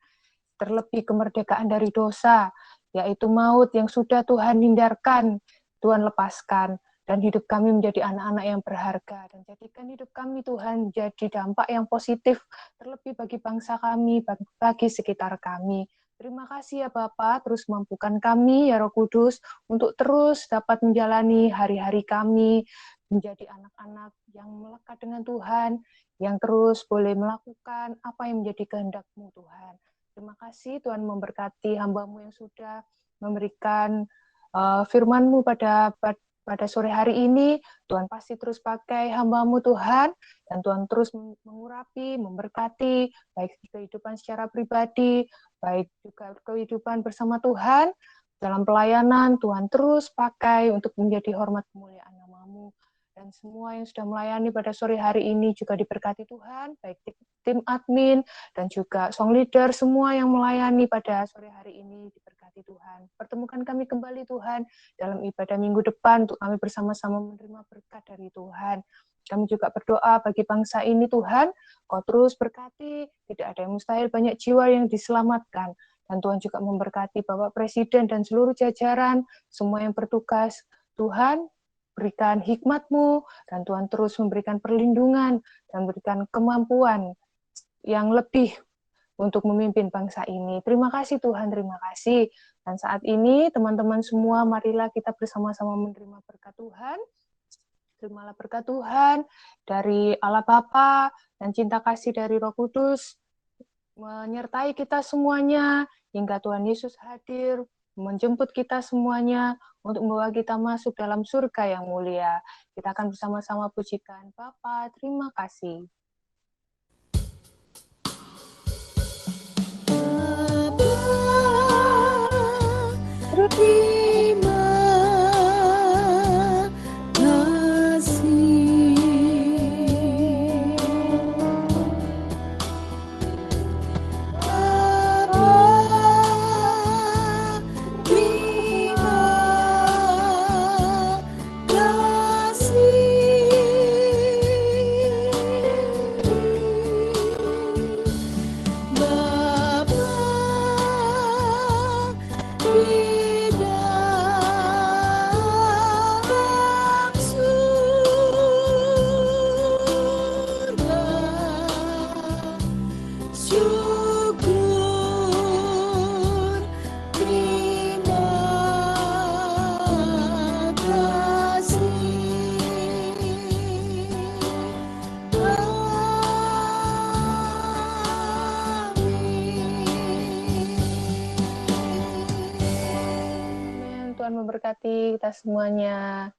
terlebih kemerdekaan dari dosa, yaitu maut yang sudah Tuhan hindarkan, Tuhan lepaskan. Dan hidup kami menjadi anak-anak yang berharga. Dan jadikan hidup kami, Tuhan, menjadi dampak yang positif, terlebih bagi bangsa kami, bagi sekitar kami. Terima kasih ya Bapa, terus mampukan kami, ya Roh Kudus, untuk terus dapat menjalani hari-hari kami, menjadi anak-anak yang melekat dengan Tuhan, yang terus boleh melakukan apa yang menjadi kehendak-Mu, Tuhan. Terima kasih, Tuhan memberkati hamba-Mu yang sudah memberikan firman-Mu pada sore hari ini. Tuhan pasti terus pakai hamba-Mu Tuhan, dan Tuhan terus mengurapi, memberkati, baik kehidupan secara pribadi, baik juga kehidupan bersama Tuhan, dalam pelayanan, Tuhan terus pakai untuk menjadi hormat kemuliaan nama-Mu. Dan semua yang sudah melayani pada sore hari ini juga diberkati Tuhan, baik tim admin dan juga song leader, semua yang melayani pada sore hari ini diberkati Tuhan. Pertemukan kami kembali Tuhan dalam ibadah minggu depan untuk kami bersama-sama menerima berkat dari Tuhan. Kami juga berdoa bagi bangsa ini Tuhan, Kau terus berkati, tidak ada yang mustahil, banyak jiwa yang diselamatkan. Dan Tuhan juga memberkati Bapak Presiden dan seluruh jajaran, semua yang bertugas. Tuhan, berikan hikmat-Mu, dan Tuhan terus memberikan perlindungan dan memberikan kemampuan yang lebih untuk memimpin bangsa ini. Terima kasih Tuhan, terima kasih. Dan saat ini, teman-teman semua, marilah kita bersama-sama menerima berkat Tuhan. Terimalah berkat Tuhan dari Allah Bapa dan cinta kasih dari Roh Kudus, menyertai kita semuanya, hingga Tuhan Yesus hadir, menjemput kita semuanya untuk membawa kita masuk dalam surga yang mulia. Kita akan bersama-sama pujikan Bapa, terima kasih. Terima kasih. Tuhan memberkati kita semuanya.